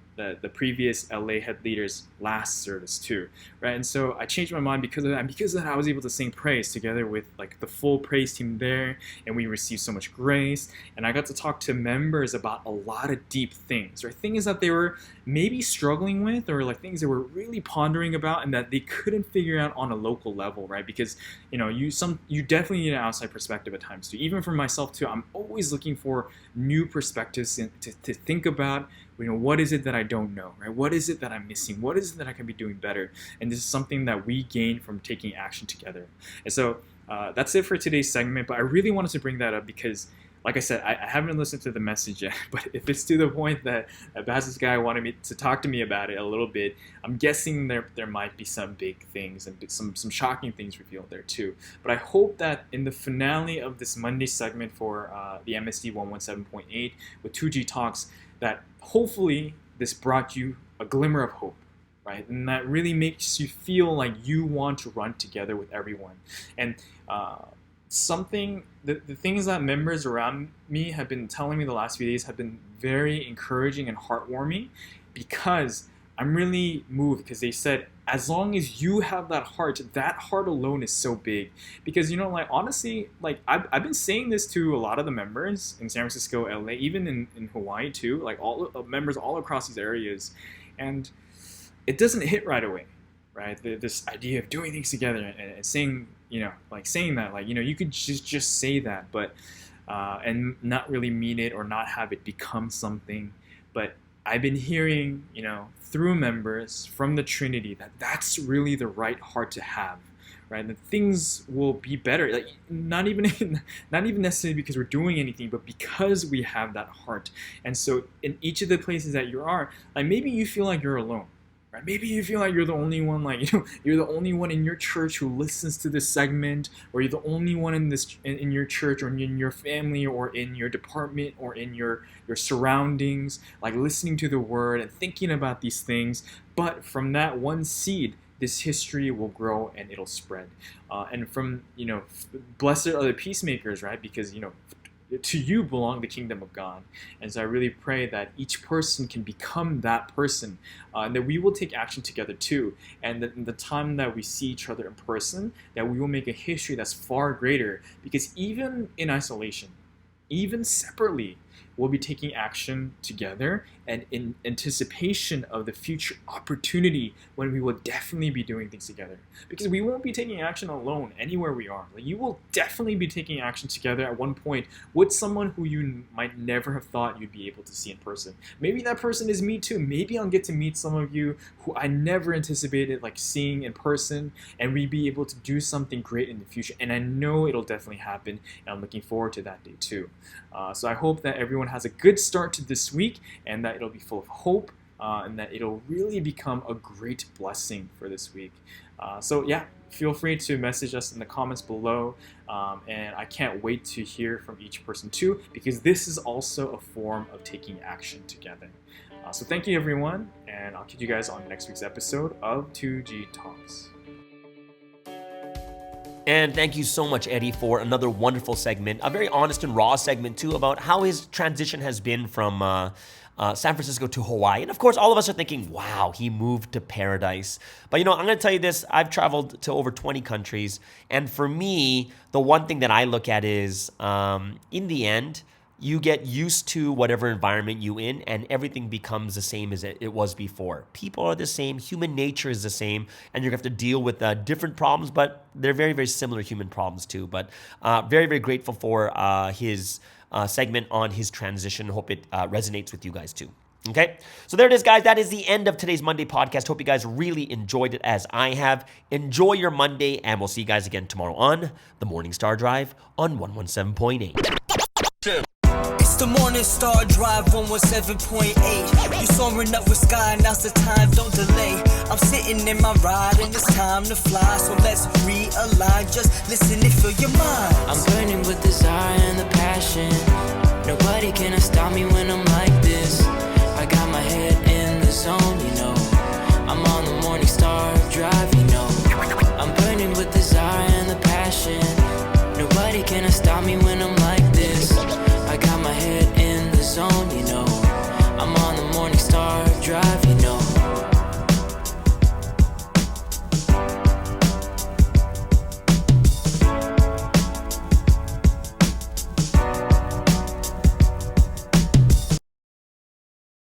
the previous LA head leader's last service too, right? And so I changed my mind because of that. And because of that, I was able to sing praise together with like the full praise team there, and we received so much grace. And I got to talk to members about a lot of deep things, right? Things that they were maybe struggling with, or like things they were really pondering about and that they couldn't figure out on a local level, right? Because, you know, you definitely need an outside perspective at times too. Even for myself too, I'm always looking for new perspectives to think about. You know, what is it that I don't know, right? What is it that I'm missing? What is it that I can be doing better? And this is something that we gain from taking action together. And so that's it for today's segment. But I really wanted to bring that up because, like I said, I haven't listened to the message yet. But if it's to the point that Bass's guy wanted me to talk to me about it a little bit, I'm guessing there might be some big things and some shocking things revealed there too. But I hope that in the finale of this Monday segment for the MSD 117.8 with 2G Talks, that hopefully this brought you a glimmer of hope, right? And that really makes you feel like you want to run together with everyone. And the things that members around me have been telling me the last few days have been very encouraging and heartwarming, because I'm really moved, because they said, as long as you have that heart alone is so big. Because, you know, like, honestly, like, I've been saying this to a lot of the members in San Francisco, LA, even in Hawaii too, like all members all across these areas, and it doesn't hit right away, right? This idea of doing things together and saying, you know, like saying that, like, you know, you could just say that, but and not really mean it or not have it become something. But I've been hearing, you know, through members from the Trinity that that's really the right heart to have, right? That things will be better, like not even necessarily because we're doing anything, but because we have that heart. And so in each of the places that you are, like, maybe you feel like you're alone, right? Maybe you feel like you're the only one, like, you know, you're the only one in your church who listens to this segment, or you're the only one in your church or in your family or in your department or in your surroundings, like listening to the word and thinking about these things. But from that one seed, this history will grow and it'll spread. And from, you know, blessed are the peacemakers, right? Because, you know, to you belong the kingdom of God. And so I really pray that each person can become that person, and that we will take action together too. And that in the time that we see each other in person, that we will make a history that's far greater. Because even in isolation, even separately, we'll be taking action together and in anticipation of the future opportunity when we will definitely be doing things together. Because we won't be taking action alone anywhere we are. Like, you will definitely be taking action together at one point with someone who you might never have thought you'd be able to see in person. Maybe that person is me too. Maybe I'll get to meet some of you who I never anticipated like seeing in person, and we'd be able to do something great in the future. And I know it'll definitely happen, and I'm looking forward to that day too. So I hope that everyone has a good start to this week, and that it'll be full of hope, and that it'll really become a great blessing for this week. So yeah, feel free to message us in the comments below, and I can't wait to hear from each person too, because this is also a form of taking action together. So thank you everyone, and I'll catch you guys on next week's episode of 2G Talks. And thank you so much, Eddie, for another wonderful segment, a very honest and raw segment too, about how his transition has been from San Francisco to Hawaii. And of course, all of us are thinking, wow, he moved to paradise. But I'm going to tell you this. I've traveled to over 20 countries. And for me, the one thing that I look at is, in the end, you get used to whatever environment you in, and everything becomes the same as it was before. People are the same. Human nature is the same. And you're going to have to deal with different problems, but they're very, very similar human problems too. But very, very grateful for his segment on his transition. Hope it resonates with you guys too. Okay, so there it is, guys. That is the end of today's Monday podcast. Hope you guys really enjoyed it as I have. Enjoy your Monday, and we'll see you guys again tomorrow on the Morning Star Drive on 117.8. It's the Morning Star Drive 117.8. You soaring up with sky, now's the time, don't delay. I'm sitting in my ride and it's time to fly. So let's realign, just listen and feel your mind. I'm burning with desire and the passion. Nobody can stop me when I'm like this. I got my head in the zone, you know.